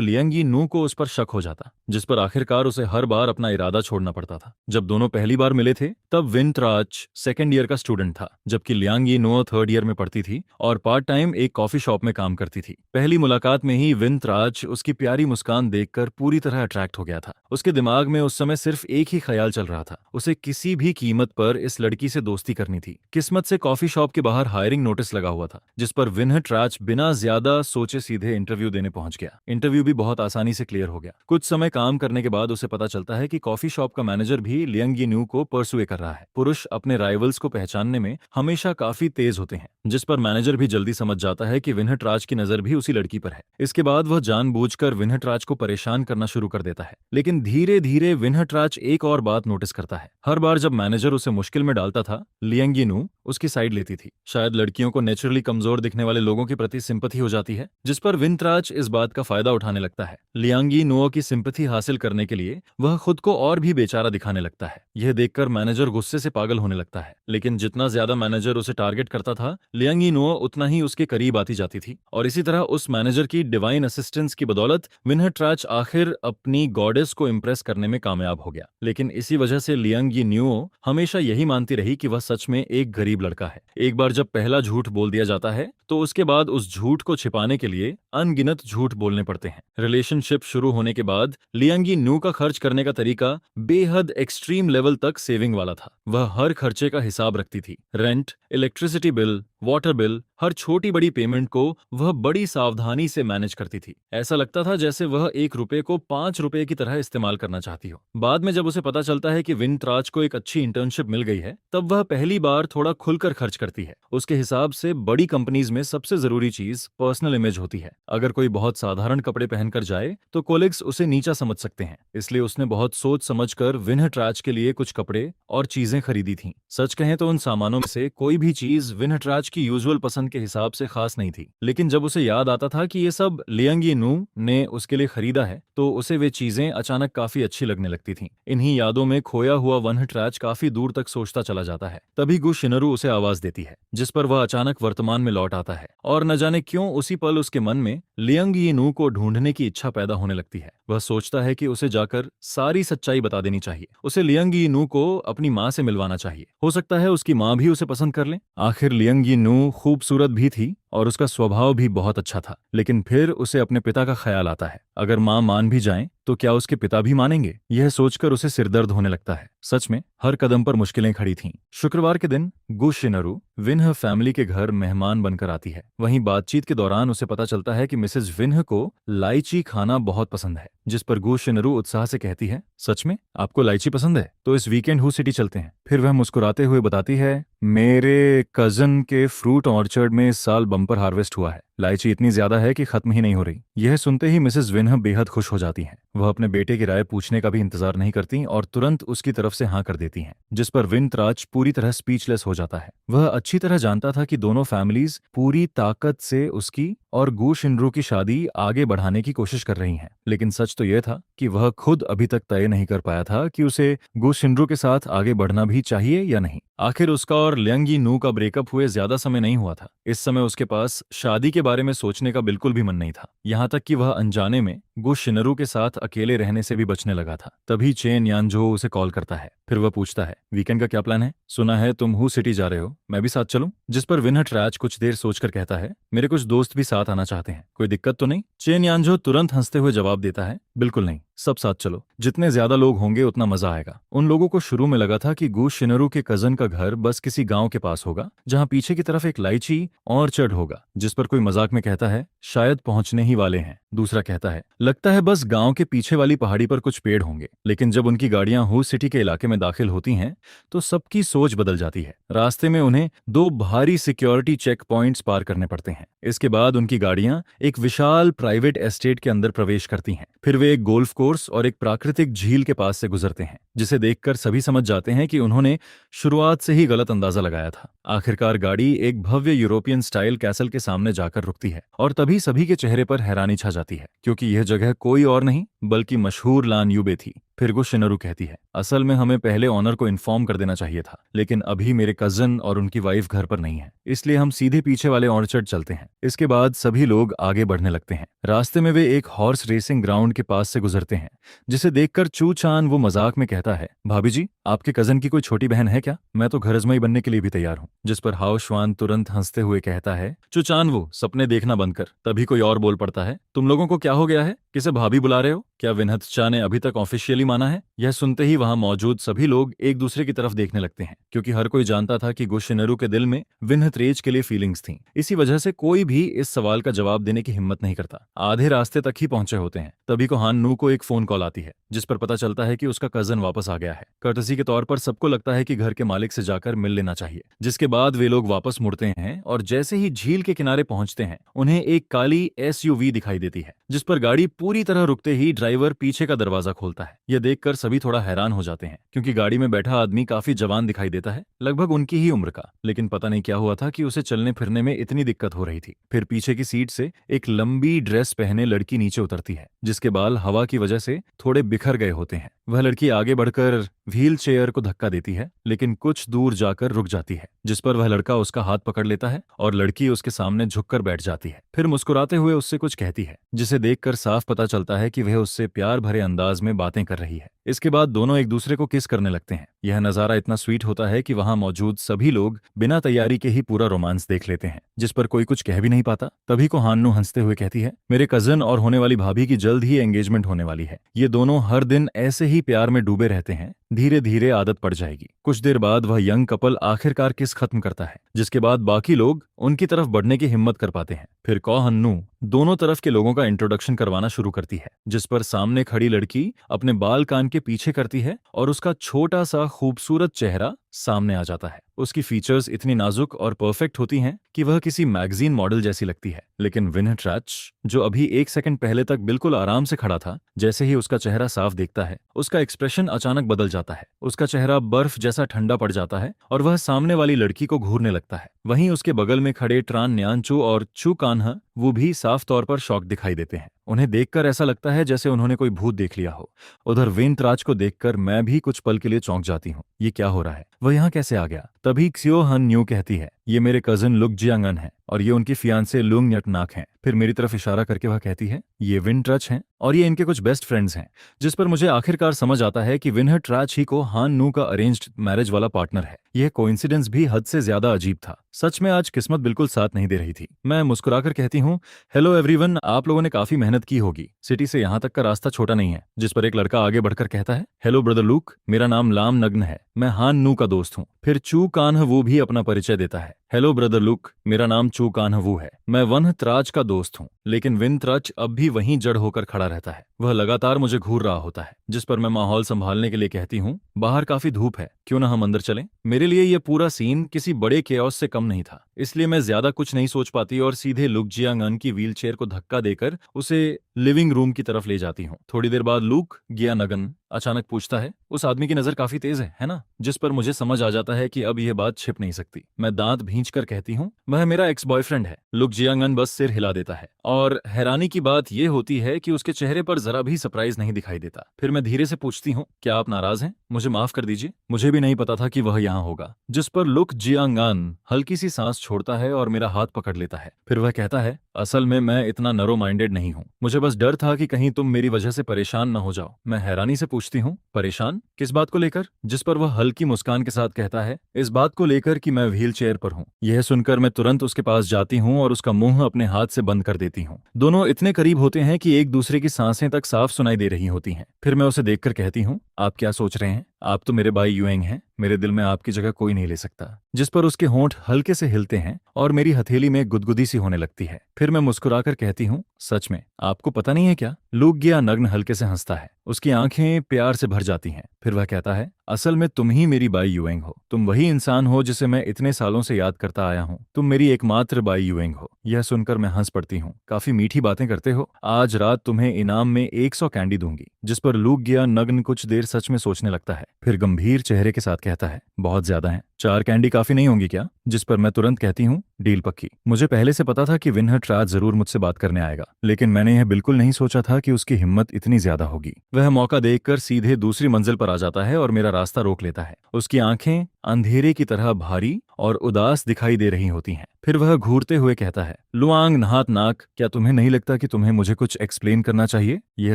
Speaker 1: लियांगी नू को उस पर शक हो जाता, जिस पर आखिरकार उसे हर बार अपना इरादा छोड़ना पड़ता था। जब दोनों पहली बार मिले थे तब विंटराज सेकेंड ईयर का स्टूडेंट था, जबकि लियांगी नू थर्ड ईयर में पढ़ती थी और पार्ट टाइम एक कॉफी शॉप में काम करती थी। पहली मुलाकात में ही विंटराज उसकी प्यारी मुस्कान देखकर पूरी तरह अट्रैक्ट हो गया था। उसके दिमाग में उस समय सिर्फ एक ही ख्याल चल रहा था, उसे किसी भी कीमत पर इस लड़की से दोस्ती करनी थी। किस्मत से कॉफी शॉप के बाहर हायरिंग नोटिस लगा हुआ था, जिस पर विंटराज बिना ज्यादा सोचे सीधे इंटरव्यू देने पहुंच गया। इंटरव्यू भी बहुत आसानी से क्लियर हो गया। कुछ समय काम करने के बाद उसे पता चलता है कि कॉफी शॉप का मैनेजर भी लियांगी नू को परसुए कर रहा है। पुरुष अपने राइवल्स को पहचानने में हमेशा काफी तेज होते हैं, जिस पर मैनेजर भी जल्दी समझ जाता है कि विंटराज की नजर भी उसी लड़की पर है। इसके बाद वह जानबूझकर विंटराज को परेशान करना शुरू कर देता है। लेकिन धीरे धीरे विंटराज एक और बात नोटिस करता है। हर बार जब मैनेजर उसे मुश्किल में डालता था, लियांगी नू उसकी साइड लेती थी। शायद लड़कियों को नेचुरली कमजोर दिखने वाले लोगों के प्रति सिंपैथी हो जाती है, जिस पर विंटराज इस बात का फायदा उठाने लगता है। लियांगी नू की सिंपैथी हासिल करने के लिए वह खुद को और भी बेचारा दिखाने लगता है। यह देखकर मैनेजर गुस्से से पागल होने लगता है। लेकिन जितना ज्यादा मैनेजर उसे टारगेट करता था, लियांगी नू उतना ही उसके करीब आती जाती थी, और इसी तरह उस मैनेजर की डिवाइन असिस्टेंस की बदौलत विंटराज आखिर अपनी गॉडेस को इम्प्रेस करने में कामयाब हो गया। लेकिन इसी वजह से लियांगी नू हमेशा यही मानती रही कि वह सच में एक गरीब लड़का है। एक बार जब पहला झूठ बोल दिया जाता है तो उसके बाद उस झूठ को छिपाने के लिए अनगिनत झूठ बोलने पड़ते हैं। रिलेशनशिप शुरू होने के बाद लियांगी नू का खर्च करने का तरीका बेहद एक्सट्रीम लेवल तक सेविंग वाला था। वह हर खर्चे का हिसाब रखती थी। Rent, electricity bill, water bill, हर छोटी बड़ी पेमेंट को वह बड़ी सावधानी से मैनेज करती थी। ऐसा लगता था जैसे वह 1 रुपए को 5 रुपए की तरह इस्तेमाल करना चाहती हो। बाद में जब उसे पता चलता है कि विंटराज को एक अच्छी इंटर्नशिप मिल गई है, तब वह पहली बार थोड़ा खुलकर खर्च करती है। उसके हिसाब से बड़ी कंपनीज में सबसे जरूरी चीज पर्सनल इमेज होती है। अगर कोई बहुत साधारण कपड़े पहनकर जाए तो कोलिग्स उसे नीचा समझ सकते हैं, इसलिए उसने बहुत सोच समझकर विंटराज के लिए कुछ कपड़े और चीजें खरीदी थीं। सच कहें तो उन सामानों में से कोई भी चीज विंटराज की यूजुअल पसंद के हिसाब से खास नहीं थी, लेकिन जब उसे याद आता था कि ये सब लियांगी नू ने उसके लिए खरीदा है तो उसे वे चीजें अचानक काफी अच्छी लगने लगती थीं। इन्हीं यादों में खोया हुआ विंटराज काफी दूर तक सोचता चला जाता है। तभी गु शिनरू उसे आवाज देती है, जिस पर वह अचानक वर्तमान में लौट आता है, और न जाने क्यों उसी पल उसके मन में लियांगी नू को ढूंढने की इच्छा पैदा होने लगती है। वह सोचता है कि उसे जाकर सारी सच्चाई बता देनी चाहिए। उसे लियांगी नू को अपनी माँ से मिलवाना चाहिए। हो सकता है उसकी माँ भी उसे पसंद कर ले। आखिर लियांगी नू खूबसूरत भी थी और उसका स्वभाव भी बहुत अच्छा था। लेकिन फिर उसे अपने पिता का ख्याल आता है। अगर माँ मान भी जाएं तो क्या उसके पिता भी मानेंगे? यह सोचकर उसे सिरदर्द होने लगता है। सच में हर कदम पर मुश्किलें खड़ी थीं। शुक्रवार के दिन गु शिनरू विन्ह फैमिली के घर मेहमान बनकर आती है। वहीं बातचीत के दौरान उसे पता चलता है कि मिसेज विन्ह को लाइची खाना बहुत पसंद है, जिस पर गु शिनरू उत्साह से कहती है, सच में आपको लाइची पसंद है? तो इस वीकेंड हु सिटी चलते हैं। फिर वह मुस्कुराते हुए बताती है, मेरे कजन के फ्रूट ऑर्चर्ड में इस साल बम्पर हार्वेस्ट हुआ है। लाइची इतनी ज्यादा है कि खत्म ही नहीं हो रही। यह सुनते ही मिसेस विन्ह बेहद खुश हो जाती हैं। वह अपने बेटे की राय पूछने का भी इंतजार नहीं करती और तुरंत उसकी तरफ से हाँ कर देती हैं, जिस पर विंटराज पूरी तरह स्पीचलेस हो जाता है। वह अच्छी तरह जानता था कि दोनों फैमिलीज पूरी ताकत से उसकी और गु शिनरू की शादी आगे बढ़ाने की कोशिश कर रही हैं। लेकिन सच तो यह था कि वह खुद अभी तक तय नहीं कर पाया था कि उसे गु शिनरू के साथ आगे बढ़ना भी चाहिए या नहीं। आखिर उसका और लियांगी नू का ब्रेकअप हुए ज्यादा समय नहीं हुआ था। इस समय उसके पास शादी के बारे में सोचने का बिल्कुल भी मन नहीं था। यहाँ तक कि वह अनजाने में गु शिनरू के साथ अकेले रहने से भी बचने लगा था। तभी चेन यानजो उसे कॉल करता है। फिर वह पूछता है, वीकेंड का क्या प्लान है? सुना है तुम हु सिटी जा रहे हो, मैं भी साथ चलूं? जिस पर विंटराज कुछ देर सोचकर कहता है, मेरे कुछ दोस्त भी साथ आना चाहते हैं, कोई दिक्कत तो नहीं? चेन यानजो तुरंत हंसते हुए जवाब देता है, बिल्कुल नहीं, सब साथ चलो। जितने ज्यादा लोग होंगे उतना मजा आएगा। उन लोगों को शुरू में लगा था कि गु शिनरू के कजन का घर बस किसी गांव के पास होगा, जहां पीछे की तरफ एक लाइची ऑर्चर्ड होगा। जिस पर कोई मजाक में कहता है, शायद पहुंचने ही वाले हैं। दूसरा कहता है, लगता है बस गांव के पीछे वाली पहाड़ी पर कुछ पेड़ होंगे। लेकिन जब उनकी गाड़ियां हु सिटी के इलाके में दाखिल होती हैं तो सबकी सोच बदल जाती है। रास्ते में उन्हें 2 भारी सिक्योरिटी चेक पॉइंट्स पार करने पड़ते हैं। इसके बाद उनकी गाड़ियां एक विशाल प्राइवेट एस्टेट के अंदर प्रवेश करती हैं। फिर वे एक गोल्फ कोर्स और एक प्राकृतिक झील के पास से गुजरते हैं, जिसे देखकर सभी समझ जाते हैं कि उन्होंने शुरुआत से ही गलत अंदाजा लगाया था। आखिरकार गाड़ी एक भव्य यूरोपियन स्टाइल कैसल के सामने जाकर रुकती है और तभी सभी के चेहरे पर हैरानी छा जाती है, क्योंकि यह जगह कोई और नहीं बल्कि मशहूर लान यूबे थी। फिर शिनोरू कहती है, असल में हमें पहले ऑनर को इन्फॉर्म कर देना चाहिए था, लेकिन अभी मेरे कजन और उनकी वाइफ घर पर नहीं है, इसलिए हम सीधे पीछे वाले ऑर्चर्ड चलते हैं। इसके बाद सभी लोग आगे बढ़ने लगते हैं। रास्ते में वे एक हॉर्स रेसिंग ग्राउंड के पास से गुजरते हैं, जिसे देखकर चू चान वो मजाक में कहता है, भाभी जी, आपके कजन की कोई छोटी बहन है क्या? मैं तो घर अजमाई बनने के लिए भी तैयार हूँ। जिस पर हाओ श्वान तुरंत हंसते हुए कहता है, चू चान, वो सपने देखना बंद कर। तभी कोई और बोल पड़ता है, तुम लोगों को क्या हो गया है? किसे भाभी बुला रहे हो? क्या विनहत चा ने अभी तक ऑफिशियली माना है? यह सुनते ही वहां मौजूद सभी लोग एक दूसरे की तरफ देखने लगते हैं, क्योंकि हर कोई जानता था कि शिनोरू के दिल में विनहत रेज के लिए फीलिंग्स थीं। इसी वजह से कोई भी इस सवाल का जवाब देने की हिम्मत नहीं करता। आधे रास्ते तक ही पहुंचे होते हैं, तभी को हान नू को एक फोन कॉल आती है, जिस पर पता चलता है कि उसका कजन वापस आ गया है। कर्टसी के तौर पर सबको लगता है कि घर के मालिक से जाकर मिल लेना चाहिए, जिसके बाद वे लोग वापस मुड़ते हैं और जैसे ही झील के किनारे पहुंचते हैं, उन्हें एक काली एसयूवी दिखाई देती है, जिस पर गाड़ी पूरी तरह रुकते ही ड्राइवर पीछे का दरवाजा खोलता है। यह देखकर सभी थोड़ा हैरान हो जाते हैं, क्योंकि गाड़ी में बैठा आदमी काफी जवान दिखाई देता है, लगभग उनकी ही उम्र का, लेकिन पता नहीं क्या हुआ था कि उसे चलने फिरने में इतनी दिक्कत हो रही थी। फिर पीछे की सीट से एक लंबी ड्रेस पहने लड़की नीचे उतरती है, जिसके बाल हवा की वजह से थोड़े बिखर गए होते हैं। वह लड़की आगे बढ़कर व्हील चेयर को धक्का देती है, लेकिन कुछ दूर जाकर रुक जाती है, जिस पर वह लड़का उसका हाथ पकड़ लेता है और लड़की उसके सामने झुककर बैठ जाती है। फिर मुस्कुराते हुए उससे कुछ कहती है, जिसे देखकर साफ पता चलता है कि वह उससे प्यार भरे अंदाज में बातें कर रही है। इसके बाद दोनों एक दूसरे को किस करने लगते हैं। यह नजारा इतना स्वीट होता है कि वहां मौजूद सभी लोग बिना तैयारी के ही पूरा रोमांस देख लेते हैं, जिस पर कोई कुछ कह भी नहीं पाता। तभी को हान्नू हंसते हुए कहती है, मेरे कजन और होने वाली भाभी की जल्द ही एंगेजमेंट होने वाली है। ये दोनों हर दिन ऐसे ही प्यार में डूबे रहते हैं, धीरे धीरे आदत पड़ जाएगी। कुछ देर बाद वह यंग कपल आखिरकार किस खत्म करता है, जिसके बाद बाकी लोग उनकी तरफ बढ़ने की हिम्मत कर पाते हैं। फिर कौ हन्नू दोनों तरफ के लोगों का इंट्रोडक्शन करवाना शुरू करती है, जिस पर सामने खड़ी लड़की अपने बाल कान के पीछे करती है और उसका छोटा सा खूबसूरत चेहरा सामने आ जाता है। उसकी फीचर्स इतनी नाजुक और परफेक्ट होती हैं कि वह किसी मैगजीन मॉडल जैसी लगती है। लेकिन विनहत राज, जो अभी एक सेकंड पहले तक बिल्कुल आराम से खड़ा था, जैसे ही उसका चेहरा साफ देखता है, उसका एक्सप्रेशन अचानक बदल जाता है। उसका चेहरा बर्फ जैसा ठंडा पड़ जाता है और वह सामने वाली लड़की को घूरने लगता है। वहीं उसके बगल में खड़े ट्रान न्यानचू और चू कान्हा वो भी साफ तौर पर शॉक दिखाई देते हैं। उन्हें देखकर ऐसा लगता है जैसे उन्होंने कोई भूत देख लिया हो। उधर विनहत राज को देखकर मैं भी कुछ पल के लिए चौंक जाती हूँ। ये क्या हो रहा है? वह यहाँ कैसे आ गया? तभी क्सियो हन न्यू कहती है, ये मेरे कजन लुक जियांगन है और ये उनकी फियांसे लुंग न्यटनाक हैं। फिर मेरी तरफ इशारा करके वह कहती है, ये विनहत राज हैं और ये इनके कुछ बेस्ट फ्रेंड्स हैं। जिस पर मुझे आखिरकार समझ आता है कि विनहत राज ही को हान नू का अरेंज्ड मैरिज वाला पार्टनर है। यह कोइंसिडेंस भी हद से ज्यादा अजीब था। सच में आज किस्मत बिल्कुल साथ नहीं दे रही थी। मैं मुस्कुराकर कहती हूँ, हेलो एवरीवन, आप लोगों ने काफी मेहनत की होगी। सिटी से यहाँ तक का रास्ता छोटा नहीं है। जिस पर एक लड़का आगे बढ़कर कहता है, हेलो ब्रदर लूक, मेरा नाम लाम नग्न है, मैं हान नू का दोस्त हूँ। फिर चू कान्ह वो भी अपना परिचय देता है, हेलो ब्रदर लुक, मेरा नाम चू कान्ह वू है, मैं विनहत राज का दोस्त हूँ। लेकिन विनहत राज अब भी वहीं जड़ होकर खड़ा रहता है। वह लगातार मुझे घूर रहा होता है, जिस पर मैं माहौल संभालने के लिए कहती हूँ, बाहर काफी धूप है, क्यों ना हम अंदर चलें। मेरे लिए यह पूरा सीन किसी बड़े केओस से कम नहीं था, इसलिए मैं ज्यादा कुछ नहीं सोच पाती और सीधे लुक जियांगन की व्हीलचेयर को धक्का देकर उसे लिविंग रूम की तरफ ले जाती हूँ। थोड़ी देर बाद लुक जियांगन अचानक पूछता है, उस आदमी की नजर काफी तेज है ना? जिस पर मुझे समझ आ जाता है कि अब यह बात छिप नहीं सकती। मैं दांत भींचकर कहती हूँ, वह मेरा एक्स बॉयफ्रेंड है। लुक जियांगन बस सिर हिला देता है और हैरानी की बात यह होती है कि उसके चेहरे पर जरा भी सरप्राइज नहीं दिखाई देता। फिर मैं धीरे से पूछती हूँ, क्या आप नाराज हैं? मुझे माफ कर दीजिए, मुझे भी नहीं पता था कि वह यहाँ होगा। जिस पर लुक जियांगन हल्की सी सांस छोड़ता है और मेरा हाथ पकड़ लेता है। फिर वह कहता है, असल में मैं इतना नरो माइंडेड नहीं हूँ, मुझे बस डर था कि कहीं तुम मेरी वजह से परेशान न हो जाओ। मैं हैरानी से पूछती हूँ, परेशान किस बात को लेकर? जिस पर वह हल्की मुस्कान के साथ कहता है, इस बात को लेकर कि मैं व्हील चेयर पर हूँ। यह सुनकर मैं तुरंत उसके पास जाती हूँ और उसका मुंह अपने हाथ से बंद कर देती हूँ। दोनों इतने करीब होते हैं कि एक दूसरे की सांसें तक साफ सुनाई दे रही होती हैं। फिर मैं उसे देखकर कहती हूँ, आप क्या सोच रहे हैं? आप तो मेरे भाई युएंग हैं। मेरे दिल में आपकी जगह कोई नहीं ले सकता। जिस पर उसके होंठ हल्के से हिलते हैं और मेरी हथेली में गुदगुदी सी होने लगती है। फिर मैं मुस्कुराकर कहती हूँ, सच में आपको पता नहीं है क्या? लूक गया नग्न हल्के से हंसता है। उसकी आंखें प्यार से भर जाती हैं। फिर वह कहता है, असल में तुम ही मेरी बाई युएंग हो। तुम वही इंसान हो जिसे मैं इतने सालों से याद करता आया हूँ। तुम मेरी एकमात्र बाई युएंग हो। यह सुनकर मैं हंस पड़ती हूँ। काफी मीठी बातें करते हो। आज रात तुम्हें इनाम में 100 कैंडी दूंगी। जिस पर लूक गया नग्न कुछ देर सच में सोचने लगता है। फिर गंभीर चेहरे के साथ कहता है, बहुत ज्यादा है। 4 कैंडी काफी नहीं होंगी क्या? जिस पर मैं तुरंत कहती हूँ, डील पक्की। मुझे पहले से पता था कि विनहट राज जरूर मुझसे बात करने आएगा, लेकिन मैंने यह बिल्कुल नहीं सोचा था कि उसकी हिम्मत इतनी ज्यादा होगी। वह मौका देखकर सीधे दूसरी मंजिल पर आ जाता है और मेरा रास्ता रोक लेता है। उसकी आंखें अंधेरे की तरह भारी और उदास दिखाई दे रही होती हैं। फिर वह घूरते हुए कहता है, लुआंग नहात नाक, क्या तुम्हें नहीं लगता कि तुम्हें मुझे कुछ एक्सप्लेन करना चाहिए? यह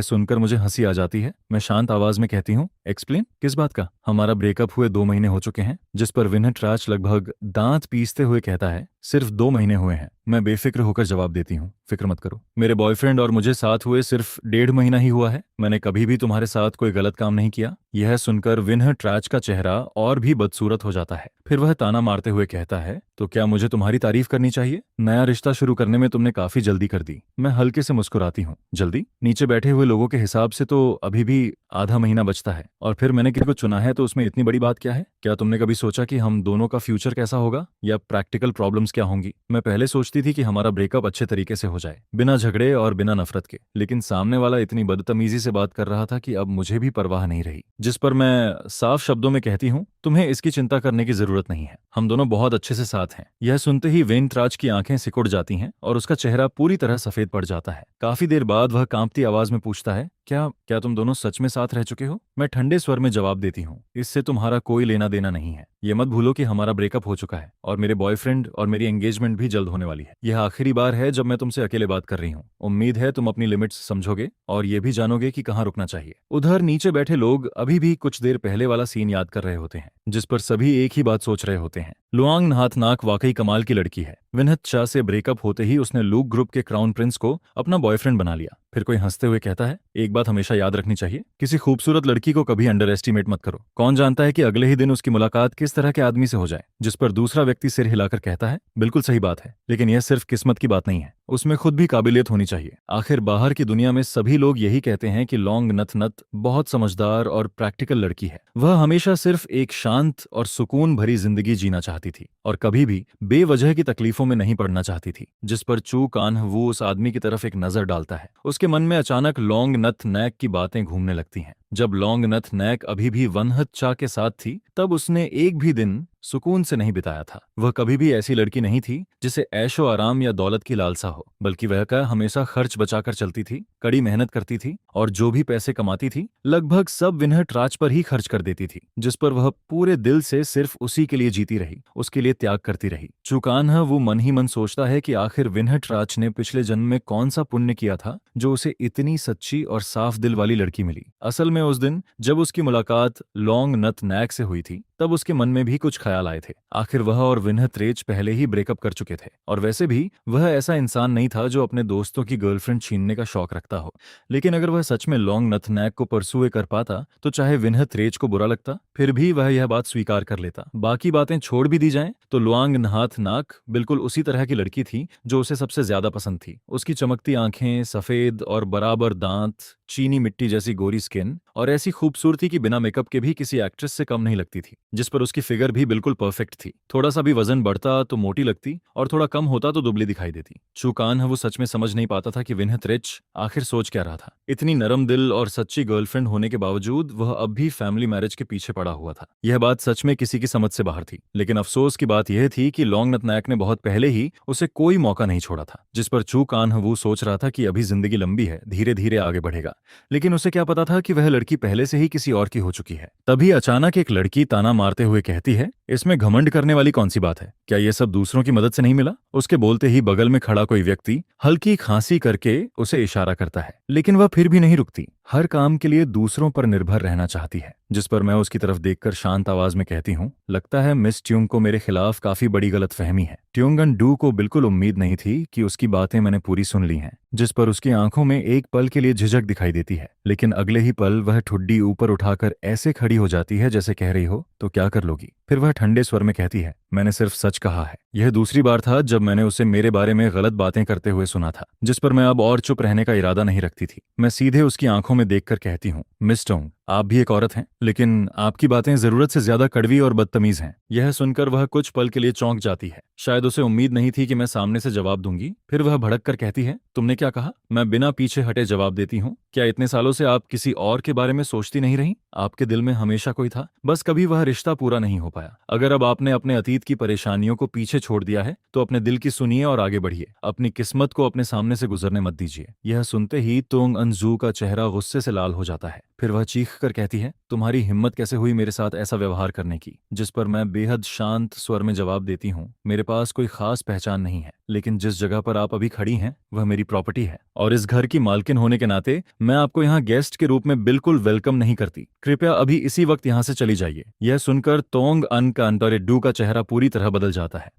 Speaker 1: सुनकर मुझे हंसी आ जाती है। मैं शांत आवाज में कहती हूँ, एक्सप्लेन? किस बात का? हमारा ब्रेकअप हुए 2 महीने हो चुके हैं। जिस पर विनहट राज लगभग दांत पीसते हुए कहता है, सिर्फ 2 महीने हुए हैं। मैं बेफिक्र होकर जवाब देती हूँ, फिक्र मत करो। मेरे बॉयफ्रेंड और मुझे साथ हुए सिर्फ 1.5 महीना ही हुआ है। मैंने कभी भी तुम्हारे साथ कोई गलत काम नहीं किया। यह सुनकर विनहट राज का चेहरा और भी बदसूरत हो जाता है। फिर वह ताना मारते हुए कहता है, तो क्या मुझे तुम्हारी तारीफ करनी चाहिए? नया रिश्ता शुरू करने में तुमने काफी जल्दी कर दी। मैं हल्के से मुस्कुराती हूँ। जल्दी? नीचे बैठे हुए लोगों के हिसाब से तो अभी भी आधा महीना बचता है, और फिर मैंने किसी को चुना है तो उसमें इतनी बड़ी बात क्या है? क्या तुमने कभी सोचा कि हम दोनों का फ्यूचर कैसा होगा, या प्रैक्टिकल प्रॉब्लम्स क्या होंगी? मैं पहले सोचती थी कि हमारा ब्रेकअप अच्छे तरीके से हो जाए, बिना झगड़े और बिना नफरत के, लेकिन सामने वाला इतनी बदतमीजी से बात कर रहा था कि अब मुझे भी परवाह नहीं रही। जिस पर मैं साफ शब्दों में कहती हूँ, तुम्हें इसकी चिंता करने की जरूरत नहीं है। हम दोनों बहुत अच्छे से साथ हैं। यह सुनते ही वेंतराज की आंखें सिकुड़ जाती हैं और उसका चेहरा पूरी तरह सफेद पड़ जाता है। काफी देर बाद वह कांपती आवाज में पूछता है, क्या क्या तुम दोनों सच में साथ रह चुके हो? मैं ठंडे स्वर में जवाब देती हूँ, इससे तुम्हारा कोई लेना देना नहीं है। ये मत भूलो कि हमारा ब्रेकअप हो चुका है और मेरे बॉयफ्रेंड और मेरी एंगेजमेंट भी जल्द होने वाली है। यह आखिरी बार है जब मैं तुमसे अकेले बात कर रही हूँ। उम्मीद है तुम अपनी लिमिट्स समझोगे और ये भी जानोगे कि कहाँ रुकना चाहिए। उधर नीचे बैठे लोग अभी भी कुछ देर पहले वाला सीन याद कर रहे होते हैं, जिस पर सभी एक ही बात सोच रहे होते हैं। लुआंग नहातनाक वाकई कमाल की लड़की है। विनहत चा से ब्रेकअप होते ही उसने लूक ग्रुप के क्राउन प्रिंस को अपना बॉयफ्रेंड बना लिया। फिर कोई हंसते हुए कहता है, एक बात हमेशा याद रखनी चाहिए, किसी खूबसूरत लड़की को कभी अंडर एस्टिमेट मत करो। कौन जानता है कि अगले ही दिन उसकी मुलाकात किस तरह के आदमी से हो जाए। जिस पर दूसरा व्यक्ति सिर हिलाकर कहता है, बिल्कुल सही बात है, लेकिन यह सिर्फ किस्मत की बात नहीं है, उसमें खुद भी काबिलियत होनी चाहिए। आखिर बाहर की दुनिया में सभी लोग यही कहते हैं कि लॉन्ग नथ बहुत समझदार और प्रैक्टिकल लड़की है। वह हमेशा सिर्फ एक शांत और सुकून भरी जिंदगी जीना चाहती थी और कभी भी बेवजह की तकलीफों में नहीं पड़ना चाहती थी। जिस पर चू कान्ह वो उस आदमी की तरफ एक नजर डालता है। उसके मन में अचानक लॉन्ग नथ नैक की बातें घूमने लगती हैं। जब लॉन्ग नथ नैक अभी भी वनहत चा के साथ थी, तब उसने एक भी दिन सुकून से नहीं बिताया था। वह कभी भी ऐसी लड़की नहीं थी जिसे ऐशो आराम या दौलत की लालसा हो, बल्कि वह का हमेशा खर्च बचाकर चलती थी, कड़ी मेहनत करती थी और जो भी पैसे कमाती थी लगभग सब विनहट राज पर ही खर्च कर देती थी, जिस पर वह पूरे दिल से सिर्फ उसी के लिए जीती रही, उसके लिए त्याग करती रही। चुकान्ह वो मन ही मन सोचता है कि आखिर विनहट राज ने पिछले जन्म में कौन सा पुण्य किया था जो उसे इतनी सच्ची और साफ दिल वाली लड़की मिली। असल में उस दिन जब उसकी मुलाकात लॉन्ग नथ नैक से हुई थी, तब उसके मन में भी कुछ ख्याल आए थे। आखिर वह और विनहत रेज पहले ही ब्रेकअप कर चुके थे और वैसे भी वह ऐसा इंसान नहीं था जो अपने दोस्तों की गर्लफ्रेंड छीनने का शौक रखता हो। लेकिन अगर वह सच में लॉन्ग नथ नैक को परसुए कर पाता तो चाहे विनहत रेज को बुरा लगता, फिर भी वह यह बात स्वीकार कर लेता। बाकी बातें छोड़ भी दी जाएं तो लुआंग नहात नाक बिल्कुल उसी तरह की लड़की थी जो उसे सबसे ज्यादा पसंद थी। उसकी चमकती आंखें, सफेद और बराबर दांत, चीनी मिट्टी जैसी गोरी स्किन और ऐसी खूबसूरती की बिना मेकअप के भी किसी एक्ट्रेस से कम नहीं लगती थी। जिस पर उसकी फिगर भी बिल्कुल परफेक्ट थी। थोड़ा सा भी वजन बढ़ता तो मोटी लगती और थोड़ा कम होता तो दुबली दिखाई देती। चूकान वो सच में समझ नहीं पाता था कि विनहत रिच आखिर सोच क्या रहा था। इतनी नरम दिल और सच्ची गर्लफ्रेंड होने के बावजूद वह अब भी फैमिली मैरिज के पीछे पड़ा हुआ था। यह बात सच में किसी की समझ से बाहर थी, लेकिन अफसोस की बात यह थी कि लॉन्ग नथ नायक ने बहुत पहले ही उसे कोई मौका नहीं छोड़ा था। जिस पर चूकान वो सोच रहा था कि अभी जिंदगी लंबी है, धीरे धीरे आगे बढ़ेगा, लेकिन उसे क्या पता था कि वह लड़की पहले से ही किसी और की हो चुकी है। तभी अचानक एक लड़की ताना मारते हुए कहती है, इसमें घमंड करने वाली कौन सी बात है? क्या यह सब दूसरों की मदद से नहीं मिला? उसके बोलते ही बगल में खड़ा कोई व्यक्ति हल्की खांसी करके उसे इशारा करता है। लेकिन वह फिर भी नहीं रुकती, हर काम के लिए दूसरों पर निर्भर रहना चाहती है। जिस पर मैं उसकी तरफ देखकर शांत आवाज में कहती हूँ, लगता है मिस ट्यूंग को मेरे खिलाफ काफी बड़ी गलतफहमी है। ट्यूंगन डू को बिल्कुल उम्मीद नहीं थी कि उसकी बातें मैंने पूरी सुन ली हैं, जिस पर उसकी आंखों में एक पल के लिए झिझक दिखाई देती है, लेकिन अगले ही पल वह ठुड्डी ऊपर उठाकर ऐसे खड़ी हो जाती है जैसे कह रही हो, तो क्या कर लोगी। फिर वह ठंडे स्वर में कहती है, मैंने सिर्फ सच कहा है। यह दूसरी बार था जब मैंने उसे मेरे बारे में गलत बातें करते हुए सुना था, जिस पर मैं अब और चुप रहने का इरादा नहीं रखती थी। मैं सीधे उसकी आंखों में देखकर कहती हूँ, मिस टोंग, आप भी एक औरत हैं, लेकिन आपकी बातें जरूरत से ज्यादा कड़वी और बदतमीज हैं। यह सुनकर वह कुछ पल के लिए चौंक जाती है। शायद उसे उम्मीद नहीं थी कि मैं सामने से जवाब दूंगी। फिर वह भड़क कर कहती है, तुमने क्या कहा। मैं बिना पीछे हटे जवाब देती हूँ, क्या इतने सालों से आप किसी और के बारे में सोचती नहीं रही। आपके दिल में हमेशा कोई था, बस कभी वह रिश्ता पूरा नहीं हो पाया। अगर अब आपने अपने अतीत की परेशानियों को पीछे छोड़ दिया है तो अपने दिल की सुनिए और आगे बढ़िए। अपनी किस्मत को अपने सामने से गुजरने मत दीजिए। यह सुनते ही तोंग अनजू का चेहरा गुस्से से लाल हो जाता है। फिर वह चीख कर कहती है, तुम्हारी हिम्मत कैसे हुई मेरे साथ ऐसा व्यवहार करने की। जिस पर मैं बेहद शांत स्वर में जवाब देती हूँ, मेरे पास कोई खास पहचान नहीं है, लेकिन जिस जगह पर आप अभी खड़ी हैं वह मेरी प्रॉपर्टी है, और इस घर की मालकिन होने के नाते मैं आपको यहाँ गेस्ट के रूप में बिल्कुल वेलकम नहीं करती। कृपया अभी इसी वक्त यहाँ से चली जाइए। यह सुनकर तोंग अन का अंतोरे डू का चेहरा पूरी तरह बदल जाता है।